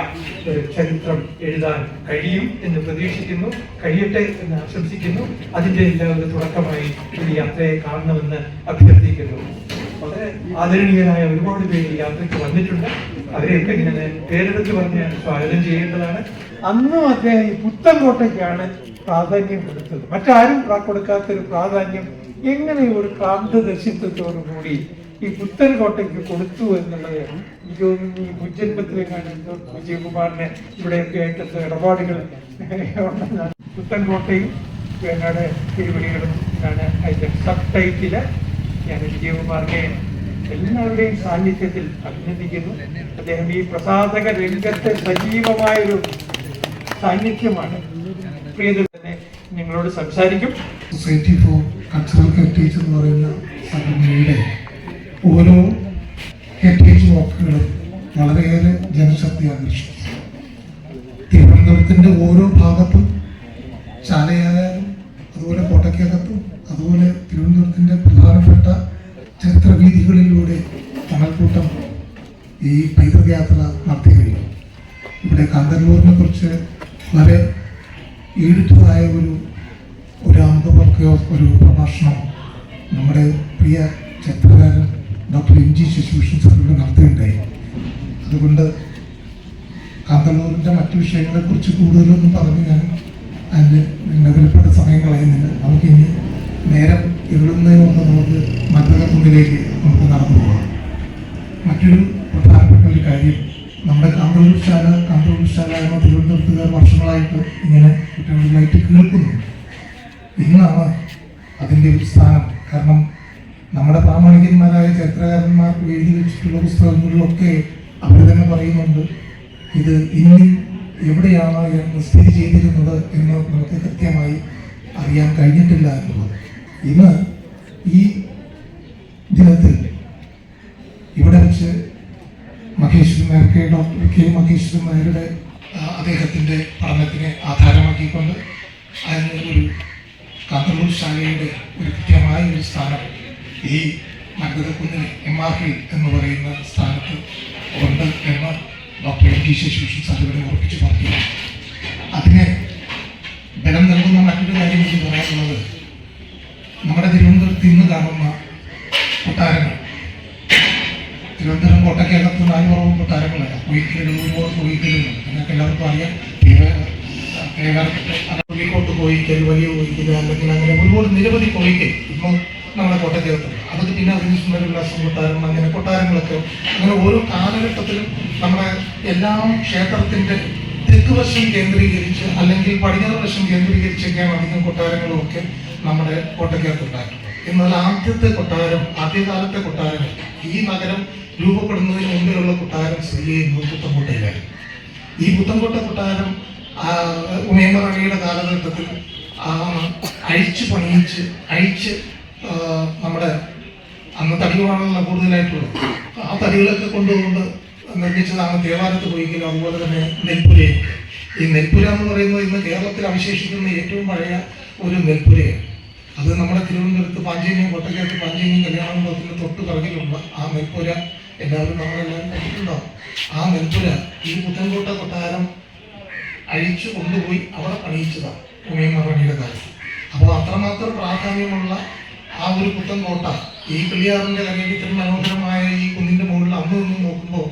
[SPEAKER 3] ഒരു ചരിത്രം എഴുതാൻ കഴിയും എന്ന് പ്രതീക്ഷിക്കുന്നു. കഴിയട്ടെ എന്ന് ആശംസിക്കുന്നു. അതിന്റെ എല്ലാ ഒരു തുടക്കമായി ഒരു യാത്രയെ കാണണമെന്ന് അഭ്യർത്ഥിക്കുന്നു. വളരെ ആദരണീയരായ ഒരുപാട് പേര് ഈ യാത്രയ്ക്ക് വന്നിട്ടുണ്ട്. അവരെയൊക്കെ ഇങ്ങനെ പേരെടുത്ത് പറഞ്ഞ് സ്വാഗതം ചെയ്യേണ്ടതാണ്. അന്നും അദ്ദേഹം ഈ പുത്തൻകോട്ടയ്ക്കാണ് പ്രാധാന്യം കൊടുത്തത്. മറ്റാരും കൊടുക്കാത്തൊരു പ്രാധാന്യം എങ്ങനെ ഒരു ക്രാന്തദർശിത്വത്തോടുകൂടി ഈ പുത്തൻകോട്ടയ്ക്ക് കൊടുത്തു എന്നുള്ളത് എനിക്ക് തോന്നുന്നു ഈ മുജ്ജന്മത്തിലെ കാണുന്നു വിജയകുമാറിനെ ഇവിടെയൊക്കെ ആയിട്ട് ഇടപാടുകൾ ഉണ്ടെന്നാണ്. പുത്തൻകോട്ടയും വേങ്ങാട് തിരുവടികളും എന്നാണ് അതിന്റെ സബ് ടൈറ്റില്. ഞാൻ വിജയകുമാറിനെ എല്ലാവരുടെയും സാന്നിധ്യത്തിൽ അഭിനന്ദിക്കുന്നു. അദ്ദേഹം ഈ പ്രസാധക രംഗത്തെ സജീവമായൊരു സാന്നിധ്യമാണ്. പ്രിയതൽ തന്നെ നിങ്ങളോട് സംസാരിക്കും.
[SPEAKER 4] സൊസൈറ്റി ഫോർ കൾച്ചറൽ ഹെറിറ്റേജ് എന്ന് പറയുന്ന സംഘടനയുടെ ഓരോ ഹെറിറ്റേജ് വാക്കുകളും വളരെയേറെ ജനശക്തി ആകർഷിക്കും. തിരുവനന്തപുരത്തിൻ്റെ ഓരോ ഭാഗത്തും ശാലയായാലും അതുപോലെ കോട്ടയ്ക്കകത്തും അതുപോലെ തിരുവനന്തപുരത്തിൻ്റെ പ്രധാനപ്പെട്ട ചരിത്രവീഥികളിലൂടെ തണൽക്കൂട്ടം ഈ പൈതൃക യാത്ര നടത്തി കഴിഞ്ഞു. ഇവിടെ കാന്തല്ലൂരിനെ കുറിച്ച് വളരെ ഈടുറ്റതായ ഒരു ആമുഖമൊക്കെയോ ഒരു പ്രഭാഷണം നമ്മുടെ പ്രിയ ചരിത്രകാരൻ ഡോക്ടർ എം ജി ശശിഭൂഷൺ സാറിലൂടെ നടത്തുകയുണ്ടായി. അതുകൊണ്ട് കാന്തല്ലൂരിൻ്റെ മറ്റു വിഷയങ്ങളെക്കുറിച്ച് കൂടുതലൊന്നും പറഞ്ഞ് ഞാൻ അതിന് വിലപ്പെട്ട സമയം കളയുന്നില്ല. നമുക്കിനി നേരം ഇരുളുന്നതിന് മുമ്പ് നമുക്ക് മറ്റൊരു നമുക്ക് നടന്നു പോകാം. മറ്റൊരു പ്രധാനപ്പെട്ട ഒരു കാര്യം, നമ്മുടെ കാന്തല്ലൂർ ശാല എന്ന തിരുവനന്തപുരത്തുകാർ വർഷങ്ങളായിട്ട് ഇങ്ങനെ കുട്ടികളിലായിട്ട് കേൾക്കുന്നു. ഇന്നാണ് അതിൻ്റെ ഒരു സ്ഥാനം. കാരണം നമ്മുടെ പ്രാമാണികന്മാരായ ചരിത്രകാരന്മാർ എഴുതി വെച്ചിട്ടുള്ള പുസ്തകങ്ങളിലൊക്കെ അവർ തന്നെ പറയുന്നുണ്ട് ഇത് ഇനി എവിടെയാണ് എന്ന് സ്ഥിതി ചെയ്തിരുന്നത് എന്ന് നമുക്ക് കൃത്യമായി അറിയാൻ കഴിഞ്ഞിട്ടില്ല എന്നുള്ളത്. ഇന്ന് ഈ ദിനത്തിൽ ഇവിടെ വെച്ച് മഹേശ്വരൻ നായർ ഡോക്ടർ കെ മഹേശ്വരൻ നായരുടെ അദ്ദേഹത്തിൻ്റെ പഠനത്തിനെ ആധാരമാക്കിക്കൊണ്ട് അതിന് ഒരു കാന്തല്ലൂർ ശാലയുടെ ഒരു കൃത്യമായ ഒരു സ്ഥാനം ഈ മരതകുന്നിൽ MR ഹിൽ എന്ന് പറയുന്ന സ്ഥാനത്ത് ഉണ്ട് എന്ന് doctor M G Shashibhushan sir ഇവിടെ ഉറപ്പിച്ച് പറഞ്ഞു. അതിനെ ബലം നൽകുന്ന മറ്റൊരു കാര്യം എന്ന് പറയാനുള്ളത്, നമ്മുടെ തിരുവനന്തപുരത്ത് ഇന്ന് കാണുന്ന കൊട്ടാരങ്ങൾ, തിരുവനന്തപുരം കോട്ടയ്ക്കകത്ത് 4 കൊട്ടാരങ്ങളല്ല, കോഴിക്കലുകൾ, ഒരുപാട് കോഴിക്കലുകൾ നിങ്ങൾക്ക് എല്ലാവർക്കും അറിയാം. കോഴിക്കോട്ട് കോഴിക്കൽ, വലിയ കോഴിക്കൽ, അല്ലെങ്കിൽ അങ്ങനെ ഒരുപാട് നിരവധി കോഴിക്കൽ ഇപ്പോൾ നമ്മുടെ കോട്ടയ്ക്കകത്തുണ്ട്. അതൊക്കെ പിന്നെ അതിനുശേഷം കൊട്ടാരം, അങ്ങനെ കൊട്ടാരങ്ങളൊക്കെ അങ്ങനെ ഓരോ കാലഘട്ടത്തിലും നമ്മുടെ എല്ലാം ക്ഷേത്രത്തിൻ്റെ തെക്ക് വശം കേന്ദ്രീകരിച്ച് അല്ലെങ്കിൽ പടിഞ്ഞാറ് വശം കേന്ദ്രീകരിച്ചൊക്കെയാണ് അധികം കൊട്ടാരങ്ങളും ഒക്കെ നമ്മുടെ കോട്ടയ്ക്കകത്തുണ്ടായിട്ടുണ്ട്. എന്നാൽ ആദ്യകാലത്തെ കൊട്ടാരം ഈ നഗരം രൂപപ്പെടുന്നതിന് മുമ്പെയുള്ള കൊട്ടാരം സ്ഥിതി ചെയ്യുന്നത് പുത്തൻകോട്ടയിലായിരുന്നു. ഈ പുത്തൻകോട്ട കൊട്ടാരം ഉമയമ്മറാണിയുടെ കാലഘട്ടത്തിൽ അഴിച്ച് നമ്മുടെ അന്ന് തടികളാണല്ലോ കൂടുതലായിട്ടുള്ളത്. ആ തടികളൊക്കെ കൊണ്ടുകൊണ്ട് നിർമ്മിച്ചതാണ് തേവാരത്ത് പൊയ്ക്കലും അതുപോലെ തന്നെ നെൽപ്പുരയും. ഈ നെൽപ്പുര എന്ന് പറയുന്നത് ഇന്ന് കേരളത്തിൽ അവശേഷിക്കുന്ന ഏറ്റവും പഴയ ഒരു നെൽപ്പുരയാണ്. അത് നമ്മുടെ തിരുവനന്തപുരത്ത് പാഞ്ചേനിയും കോട്ടയ്ക്കകത്ത് പാഞ്ചേനിയും കല്യാണമണ്ഡപത്തിന് തൊട്ട് പിറകിലുള്ള ആ നെൽപ്പുര നമ്മളെല്ലാവരും കണ്ടിട്ടുണ്ടാവും. ആ നെൽപ്പുര ഈ പുത്തൻകോട്ട കൊട്ടാരം അഴിച്ചു കൊണ്ടുപോയി അവിടെ പണിയിച്ചതാണ് ഉമയമ്മറാണിയുടെ കാലത്ത്. അപ്പോൾ അത്രമാത്രം പ്രാധാന്യമുള്ള ആ ഒരു പുത്തൻകോട്ട ഈ കിളിയാറിൻ്റെ കരയിൽ ഇത്രയും മനോഹരമായ ഈ കുന്നിൻ്റെ മുകളിൽ അന്ന് നിന്ന് നോക്കുമ്പോൾ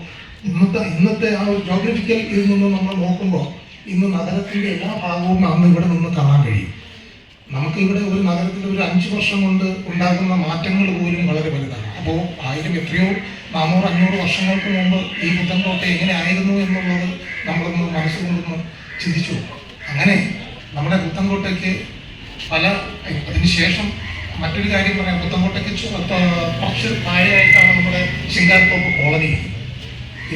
[SPEAKER 4] ഇന്നത്തെ ആ ഒരു ജോഗ്രഫിക്കൽ ഇതിൽ നിന്ന് നമ്മൾ നോക്കുമ്പോൾ ഇന്ന് നഗരത്തിൻ്റെ എല്ലാ ഭാഗവും അന്ന് ഇവിടെ നിന്ന് കാണാൻ കഴിയും. നമുക്കിവിടെ ഒരു നഗരത്തിൽ ഒരു 5 വർഷം കൊണ്ട് ഉണ്ടാകുന്ന മാറ്റങ്ങൾ പോലും വളരെ വലുതാണ്. അപ്പോൾ എത്രയോ 400-500 വർഷങ്ങൾക്ക് മുമ്പ് ഈ പുത്തൻകോട്ട എങ്ങനെ ആയിരുന്നു എന്നുള്ളത് നമ്മളൊന്ന് മനസ്സുകൊണ്ടൊന്ന് ചിന്തിച്ചു. അങ്ങനെ നമ്മുടെ പുത്തൻകോട്ടയ്ക്ക് അതിനുശേഷം മറ്റൊരു കാര്യം പറയാം. പുത്തൻകോട്ടയ്ക്ക് കുറച്ച് താഴെയായിട്ടാണ് നമ്മുടെ ശിങ്കാരത്തോപ്പ് കോളനി.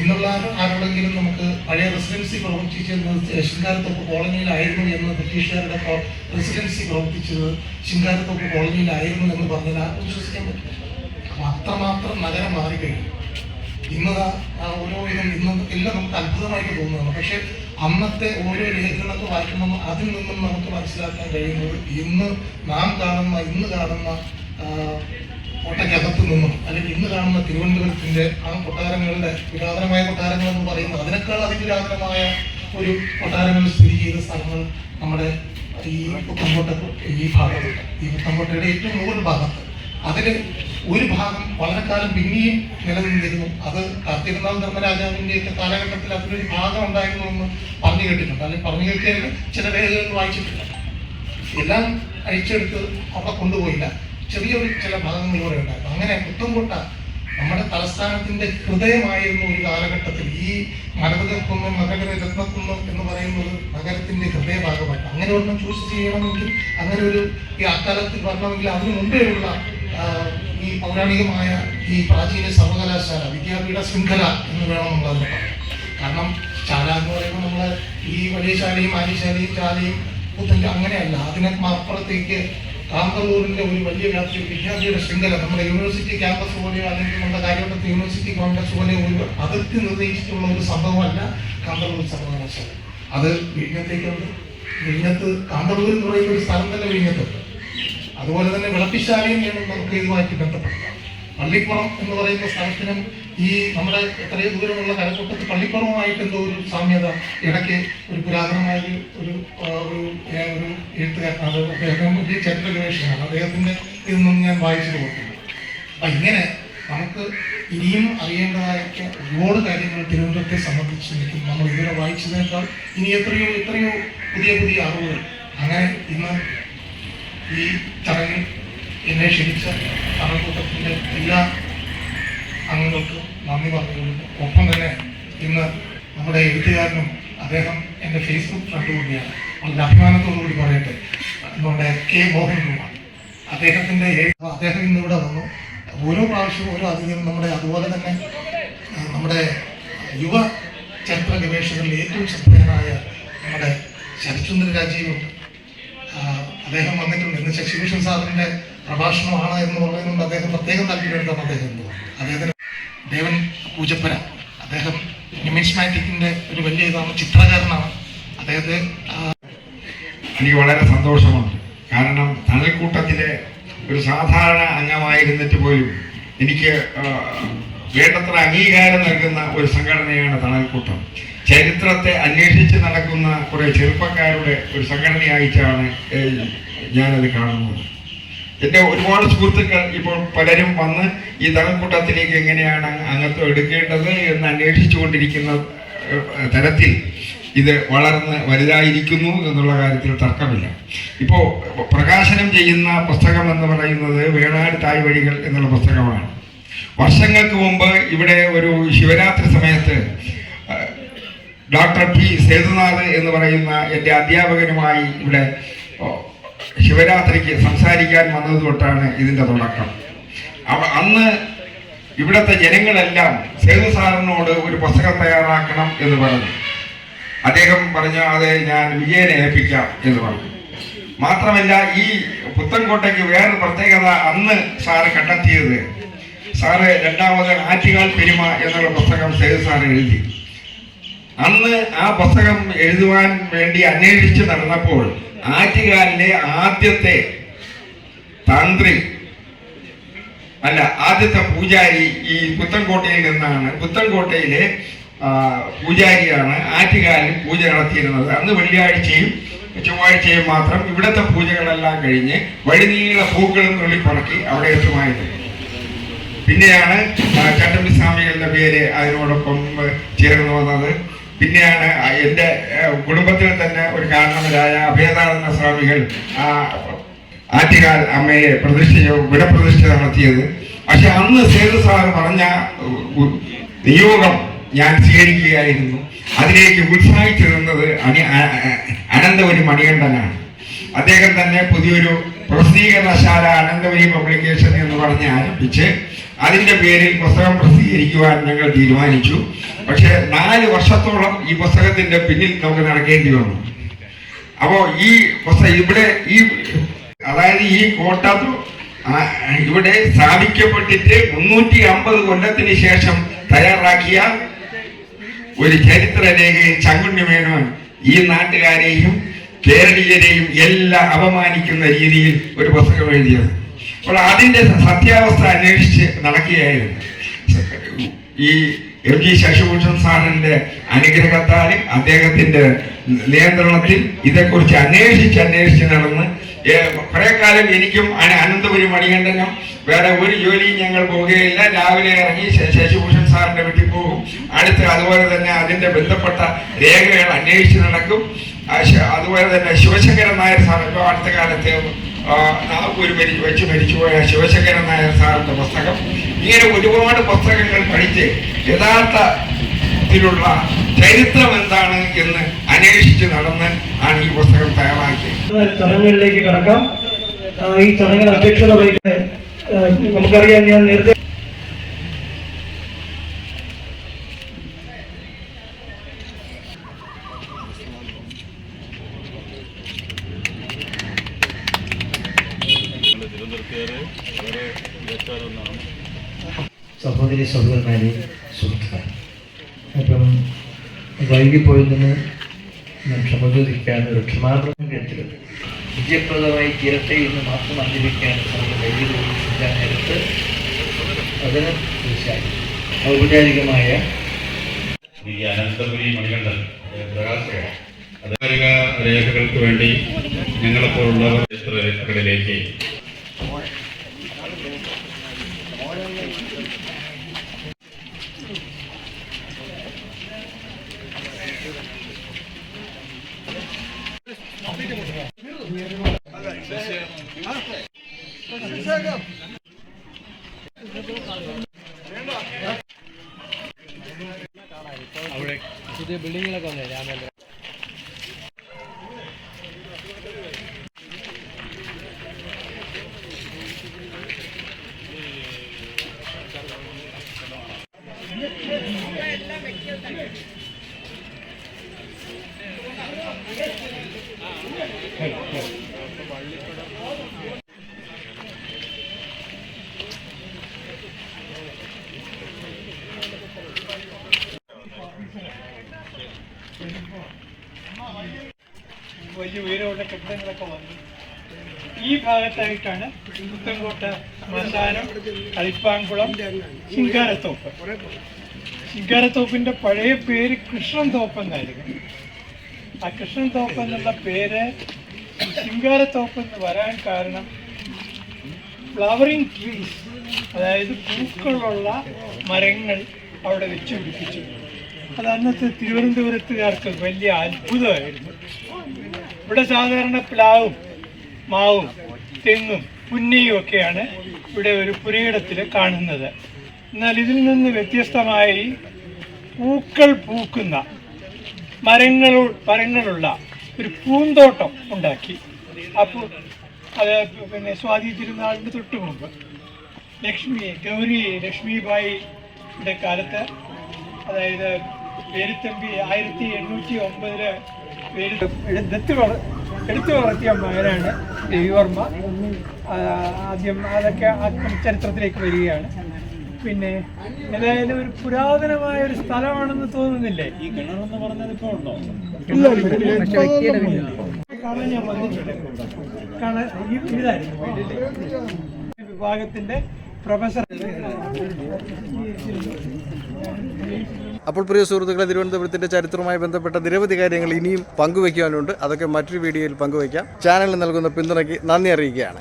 [SPEAKER 4] ഇന്നുള്ള ആരോടെങ്കിലും നമുക്ക് പഴയ റെസിഡൻസി പ്രവർത്തിച്ചിരുന്നത് ശിങ്കാരത്തോപ്പ് കോളനിയിലായിരുന്നു എന്ന് ബ്രിട്ടീഷുകാരുടെ റെസിഡൻസി പ്രവർത്തിച്ചത് ശിങ്കാരത്തോപ്പ് കോളനിയിലായിരുന്നു എന്ന് പറഞ്ഞാൽ ആർക്കും വിശ്വസിക്കാൻ പറ്റും. അപ്പം അത്രമാത്രം നഗരം മാറിക്കഴിഞ്ഞു. ഇന്ന് ഓരോ ഇന്നും എല്ലാം നമുക്ക് അത്ഭുതമായിട്ട് തോന്നുന്നതാണ്. പക്ഷെ അന്നത്തെ ഓരോ ലേഖനങ്ങളൊക്കെ വായിക്കുമ്പോൾ അതിൽ നിന്നും നമുക്ക് മനസ്സിലാക്കാൻ കഴിയുന്നത് ഇന്ന് കാണുന്ന കോട്ടയ്ക്കകത്ത് നിന്നും അല്ലെങ്കിൽ ഇന്ന് കാണുന്ന തിരുവനന്തപുരത്തിൻ്റെ ആ കൊട്ടാരങ്ങളുടെ പുരാതനമായ കൊട്ടാരങ്ങൾ എന്ന് പറയുന്നത് അതിനേക്കാൾ അതിപുരാതനമായ ഒരു കൊട്ടാരങ്ങൾ സ്ഥിതി ചെയ്ത സ്ഥലങ്ങൾ നമ്മുടെ ഈ ഭാഗത്തുണ്ട്. ഈ പുത്തൻകോട്ടയുടെ ഏറ്റവും മുകൾ ഭാഗത്ത് അതിൽ ഒരു ഭാഗം വളരെ കാലം പിന്നെയും നിലനിന്നിരുന്നു. അത് തിരുനാൾ ധർമ്മരാജാവിൻ്റെയൊക്കെ കാലഘട്ടത്തിൽ അതിലൊരു ഭാഗം ഉണ്ടായിരുന്നു എന്ന് പറഞ്ഞു കേട്ടിട്ടുണ്ട്. അല്ലെങ്കിൽ പറഞ്ഞു കേട്ടിയാൽ ചില രേഖകൾ വായിച്ചിട്ടില്ല. എല്ലാം അഴിച്ചെടുത്ത് അവിടെ കൊണ്ടുപോയില്ല. ചില ഭാഗങ്ങളിലൂടെ ഉണ്ടായിരുന്നു. അങ്ങനെ പുത്തൻകോട്ട നമ്മുടെ തലസ്ഥാനത്തിന്റെ ഹൃദയമായിരുന്നു ഒരു കാലഘട്ടത്തിൽ. ഈ മരതകുന്നം രത്നകുന്നം എന്ന് പറയുന്നത് നഗരത്തിന്റെ ഹൃദയഭാഗമായിട്ട്. അങ്ങനെ ഒന്നും ചൂസ് ചെയ്യണമെങ്കിൽ അങ്ങനെ ഒരു ഈ അക്കാലത്തിൽ വരണമെങ്കിൽ അതിനു മുമ്പേയുള്ള ഈ പൗരാണികമായ ഈ പ്രാചീന സർവകലാശാല വിദ്യാപീഠ ശൃംഖല എന്ന് വേണം നമ്മൾ അതിനെ പറയാം. കാരണം ശാല എന്ന് പറയുമ്പോൾ നമ്മൾ ഈ വലിയ ശാലയും ആര്യശാലയും ശാലയും പുത്തൻ്റെ അങ്ങനെയല്ല. അതിനപ്പുറത്തേക്ക് കാന്തല്ലൂരിൻ്റെ ഒരു വലിയ വ്യാപ്തി വിദ്യാർത്ഥിയുടെ ശൃംഖല നമ്മുടെ യൂണിവേഴ്സിറ്റി ക്യാമ്പസ് പോലെയോ അല്ലെങ്കിൽ നമ്മുടെ കാര്യവട്ടത്ത് യൂണിവേഴ്സിറ്റി കോൺഗ്രസ് പോലെയോ ഒരു അതിർത്തി നിർദ്ദേശിച്ചിട്ടുള്ള ഒരു സംഭവമല്ല കാന്തല്ലൂർ സർവകലാശാല. അത് വിഴിഞ്ഞത്തേക്കുണ്ട്. വിഴിഞ്ഞത്ത് കാന്തല്ലൂർ എന്ന് പറയുന്ന ഒരു സ്ഥലം തന്നെ വിഴിഞ്ഞത്തുണ്ട്. അതുപോലെ തന്നെ വിളപ്പിശാലയും വേണം നമുക്ക് ഇതുമായിട്ട് ബന്ധപ്പെടുത്താം. പള്ളിപ്പുറം എന്ന് പറയുന്ന സ്ഥലത്തിനും ഈ നമ്മുടെ എത്രയോ ദൂരമുള്ള കരക്കൂട്ടത്ത് പള്ളിപ്പുറവുമായിട്ട് എന്തോ ഒരു സാമ്യത ഇടയ്ക്ക് ഒരു പുരാതനമായ ഒരു എഴുത്തുകാരനാണ്. അദ്ദേഹം വലിയ ചരിത്ര ഗവേഷകനാണ്. അദ്ദേഹത്തിൻ്റെ ഇതൊന്നും ഞാൻ വായിച്ചത് കൊടുക്കുന്നു. അപ്പം ഇങ്ങനെ നമുക്ക് ഇനിയും അറിയേണ്ടതായിട്ട് ഒരുപാട് കാര്യങ്ങൾ തിരുവനന്തപുരത്തെ സംബന്ധിച്ച് എനിക്ക് നമ്മൾ ഇതുവരെ വായിച്ചതിനേക്കാൾ ഇനി എത്രയോ പുതിയ അറിവുകൾ. അങ്ങനെ ഇന്ന് ഈ ചടങ്ങിൽ എന്നെ ക്ഷണിച്ച കടൽക്കൂട്ടത്തിൻ്റെ എല്ലാ അംഗങ്ങൾക്കും നന്ദി പറഞ്ഞുകൊണ്ട് ഒപ്പം തന്നെ ഇന്ന് നമ്മുടെ എഴുത്തുകാരനും അദ്ദേഹം എൻ്റെ ഫേസ്ബുക്ക് ഫ്രണ്ട് കൂടിയാണ്. വളരെ അഭിമാനത്തോടുകൂടി പറയട്ടെ, നമ്മുടെ കെ മോഹൻകുമാർ അദ്ദേഹം ഇന്നിവിടെ വന്നു. ഓരോ പ്രാവശ്യവും ഓരോ അതിഥിയും അതുപോലെ തന്നെ നമ്മുടെ യുവ ചരിത്ര ഗവേഷകരിൽ ഏറ്റവും ശ്രദ്ധേയനായ നമ്മുടെ ശരത്ചന്ദ്ര രാജീവുണ്ട്. അദ്ദേഹം വന്നിട്ടുണ്ട്. ഇന്ന് ശശിഭൂഷൺ സാറിൻ്റെ പ്രഭാഷണമാണ് എന്ന് പറയുന്നത് അദ്ദേഹം പ്രത്യേകം താല്പര്യമെടുത്താണ്. അദ്ദേഹത്തിന് ദേവൻ പൂജപ്പര, അദ്ദേഹം ന്യൂമിസ്മാറ്റിക്കിൻ്റെ ഒരു വലിയ ചിത്രകാരനാണ്. അദ്ദേഹത്തെ
[SPEAKER 5] എനിക്ക് വളരെ സന്തോഷമുണ്ട്. കാരണം തണൽക്കൂട്ടത്തിലെ ഒരു സാധാരണ അംഗമായിരുന്നിട്ട് പോലും എനിക്ക് വേണ്ടത്ര അംഗീകാരം നൽകുന്ന ഒരു സംഘടനയാണ് തണൽക്കൂട്ടം. ചരിത്രത്തെ അന്വേഷിച്ച് നടക്കുന്ന കുറേ ചെറുപ്പക്കാരുടെ ഒരു സംഘടനയായിട്ടാണ് ഞാനത് കാണുന്നത്. എൻ്റെ ഒരുപാട് സുഹൃത്തുക്കൾ ഇപ്പോൾ പലരും വന്ന് ഈ തണൽക്കൂട്ടത്തിലേക്ക് എങ്ങനെയാണ് അംഗത്വം എടുക്കേണ്ടത് എന്ന് അന്വേഷിച്ചു കൊണ്ടിരിക്കുന്ന തരത്തിൽ ഇത് വളർന്ന് വലുതായിരിക്കുന്നു എന്നുള്ള കാര്യത്തിൽ തർക്കമില്ല. ഇപ്പോൾ പ്രകാശനം ചെയ്യുന്ന പുസ്തകം എന്ന് പറയുന്നത് വേണാട് തായ്വഴികൾ എന്നുള്ള പുസ്തകമാണ്. വർഷങ്ങൾക്ക് മുമ്പ് ഇവിടെ ഒരു ശിവരാത്രി സമയത്ത് ഡോക്ടർ പി സേതുനാഥ് എന്ന് പറയുന്ന എൻ്റെ അധ്യാപകനുമായി ഇവിടെ ശിവരാത്രിക്ക് സംസാരിക്കാൻ വന്നത് തൊട്ടാണ് ഇതിൻ്റെ തുടക്കം. അന്ന് ഇവിടുത്തെ ജനങ്ങളെല്ലാം സേതു സാറിനോട് ഒരു പുസ്തകം തയ്യാറാക്കണം എന്ന് പറഞ്ഞു. അദ്ദേഹം പറഞ്ഞു അത് ഞാൻ വിജയനെ ഏൽപ്പിക്കാം എന്ന് പറഞ്ഞു. മാത്രമല്ല ഈ പുത്തൻകോട്ടയ്ക്ക് വേറൊരു പ്രത്യേകത അന്ന് സാറ് കണ്ടെത്തിയത്, സാറ് രണ്ടാമത് ആറ്റുകാൽ പെരുമ എന്നുള്ള പുസ്തകം സേതു സാറ് എഴുതി. അന്ന് ആ പുസ്തകം എഴുതുവാൻ വേണ്ടി അന്വേഷിച്ച് നടന്നപ്പോൾ ആറ്റുകാലിലെ ആദ്യത്തെ തന്ത്രി അല്ല ആദ്യത്തെ പൂജാരി ഈ പുത്തൻകോട്ടയിൽ നിന്നാണ്. പുത്തൻകോട്ടയിലെ പൂജാരിയാണ് ആറ്റുകാലിൽ പൂജ നടത്തിയിരുന്നത്. അന്ന് വെള്ളിയാഴ്ചയും ചൊവ്വാഴ്ചയും മാത്രം ഇവിടുത്തെ പൂജകളെല്ലാം കഴിഞ്ഞ് വഴിനീള പൂക്കളും നുള്ളിപ്പറക്കി അവിടെ എത്തുമായിരുന്നു. പിന്നെയാണ് ചട്ടമ്പി സ്വാമികളുടെ പേര് അതിനോടൊപ്പം ചേർന്ന് വന്നത്. പിന്നെയാണ് എൻ്റെ കുടുംബത്തിൽ തന്നെ ഒരു കാരണവരായ അഭേദാനന്ദ സ്വാമികൾ ആറ്റുകാൽ അമ്മയെ വിടപ്രതിഷ്ഠ നടത്തിയത്. പക്ഷെ അന്ന് സേതു സാർ പറഞ്ഞ നിയോഗം ഞാൻ സ്വീകരിക്കുകയായിരുന്നു. അതിലേക്ക് ഉത്സാഹിച്ചു നിന്നത് അനന്തപുരി മണികണ്ഠനാണ്. അദ്ദേഹം തന്നെ പുതിയൊരു പ്രസിദ്ധീകരണശാല അനന്തപുരി പബ്ലിക്കേഷൻ എന്ന് പറഞ്ഞ് ആരംഭിച്ച് അതിൻ്റെ പേരിൽ പുസ്തകം പ്രസിദ്ധീകരിക്കുവാൻ ഞങ്ങൾ തീരുമാനിച്ചു. പക്ഷെ 4 വർഷത്തോളം ഈ പുസ്തകത്തിൻ്റെ പിന്നിൽ നമുക്ക് നടക്കേണ്ടി വന്നു. അപ്പോൾ ഈ പുസ്തകം ഇവിടെ അതായത് ഈ കോട്ട ഇവിടെ സ്ഥാപിക്കപ്പെട്ടിട്ട് 350 കൊല്ലത്തിന് ശേഷം തയ്യാറാക്കിയ ഒരു ചരിത്രരേഖയിൽ ചങ്കുണ്ണി മേനോൻ ഈ നാട്ടുകാരെയും കേരളീയരെയും എല്ലാം അപമാനിക്കുന്ന രീതിയിൽ ഒരു പുസ്തകം എഴുതിയത്. അപ്പോൾ അതിൻ്റെ സത്യാവസ്ഥ അന്വേഷിച്ച് നടക്കുകയായിരുന്നു. ഈ MG ശശിഭൂഷൺ സാറിൻ്റെ അനുഗ്രഹത്താലും അദ്ദേഹത്തിൻ്റെ നിയന്ത്രണത്തിൽ ഇതേക്കുറിച്ച് അന്വേഷിച്ച് നടന്ന് കുറേ കാലം എനിക്കും അനന്തപുരി മണികണ്ഠനും വേറെ ഒരു ജോലിയും ഞങ്ങൾ പോവുകയില്ല. രാവിലെ ഇറങ്ങി ശശിഭൂഷൺ സാറിൻ്റെ വീട്ടിൽ പോകും. അതുപോലെ തന്നെ അതിൻ്റെ ബന്ധപ്പെട്ട രേഖകൾ അന്വേഷിച്ച് നടക്കും. അതുപോലെ തന്നെ ശിവശങ്കരൻ നായർ സാർ ഇപ്പോൾ അടുത്ത കാലത്ത് നാഗ്പൂര് മരിച്ചുപോയ ശിവശങ്കരൻ നായർ സാറിൻ്റെ പുസ്തകം, ഇങ്ങനെ ഒരുപാട് പുസ്തകങ്ങൾ പഠിച്ച് യഥാർത്ഥത്തിലുള്ള ചരിത്രം എന്താണ് എന്ന് അന്വേഷിച്ച് നടന്ന് ആണ് ഈ പുസ്തകം തയ്യാറാക്കിയത്.
[SPEAKER 2] ചടങ്ങുകളിലേക്ക് കടക്കാം. ഈ ചടങ്ങിൽ അധ്യക്ഷത വഹിക്കാൻ നമുക്കറിയാം, ഞാൻ നേരത്തെ
[SPEAKER 6] സഹോദരി സഹോദരന്മാരെ സുഹൃത്തുക്കളെ, അപ്പം വൈകിപ്പോയതിന് ഞാൻ ക്ഷമ ചോദിക്കാൻ ഒരു ക്ഷമാപണം കേട്ടിരുന്നു. വിജയപ്രദമായി തീരട്ടെ എന്ന് മാത്രം ആഗ്രഹിക്കാൻ നമ്മുടെ കയ്യിൽ നേരത്ത് അതിന് തീർച്ചയായും ഔപചാരികമായ
[SPEAKER 7] അനന്തപുരി മണികണ്ഠൻ അധികാരിക രേഖകൾക്ക് വേണ്ടി ഞങ്ങളെപ്പോലുള്ളവർ രേഖകളിലേക്ക്
[SPEAKER 2] അവിടെ പുതിയ ബിൽഡിങ്ങിലൊക്കെ വന്നേ രാമേന്ദ്ര വലിയ ഉയരമുള്ള കെട്ടിടങ്ങളൊക്കെ വന്നു. ഈ ഭാഗത്തായിട്ടാണ് പുത്തൻകോട്ട ശ്മശാനം, കളിപ്പാങ്കുളം, ശിങ്കാരത്തോപ്പ്. ശിങ്കാരത്തോപ്പിന്റെ പഴയ പേര് കൃഷ്ണൻ തോപ്പ് എന്നായിരുന്നു. ആ കൃഷ്ണൻ തോപ്പ് എന്നുള്ള പേര് ശിങ്കാരത്തോപ്പ് എന്ന് വരാൻ കാരണം ഫ്ലവറിങ് ട്രീസ്, അതായത് പൂക്കളുള്ള മരങ്ങൾ അവിടെ വെച്ച് പിടിപ്പിച്ചു. അത് അന്നത്തെ തിരുവനന്തപുരത്തുകാർക്ക് വലിയ അത്ഭുതമായിരുന്നു. ഇവിടെ സാധാരണ പ്ലാവും മാവും തെങ്ങും പുന്നയും ഒക്കെയാണ് ഇവിടെ ഒരു പുരയിടത്തിൽ കാണുന്നത്. എന്നാൽ ഇതിൽ നിന്ന് വ്യത്യസ്തമായി പൂക്കൾ പൂക്കുന്ന മരങ്ങളുള്ള ഒരു പൂന്തോട്ടം ഉണ്ടാക്കി. അത് പിന്നെ സ്വാതി തിരുനാളിന് തൊട്ട് മുമ്പ് ഗൗരി ലക്ഷ്മിബായിയുടെ കാലത്ത്, അതായത് വേലുത്തമ്പി 1809 എടുത്തു വളർത്തിയ മകനാണ് രവിവർമ്മ. ആദ്യം അതൊക്കെ ചരിത്രത്തിലേക്ക് വരികയാണ്. പിന്നെ ഏതായാലും ഒരു പുരാതനമായ ഒരു സ്ഥലമാണെന്ന് തോന്നുന്നില്ലേ? ഈ കിണറെന്ന് പറഞ്ഞത് ഇപ്പോൾ ഉണ്ടോ? കാണാൻ ഞാൻ വന്നിട്ടുണ്ട്. കാണാൻ ഇതായിരുന്നു വിഭാഗത്തിന്റെ പ്രൊഫസർ.
[SPEAKER 1] അപ്പോൾ പ്രിയ സുഹൃത്തുക്കളെ, തിരുവനന്തപുരത്തിൻ്റെ ചരിത്രവുമായി ബന്ധപ്പെട്ട നിരവധി കാര്യങ്ങൾ ഇനിയും പങ്കുവയ്ക്കാനുണ്ട്. അതൊക്കെ മറ്റൊരു വീഡിയോയിൽ പങ്കുവയ്ക്കാം. ചാനലിൽ നൽകുന്ന പിന്തുണയ്ക്ക് നന്ദി അറിയിക്കുകയാണ്.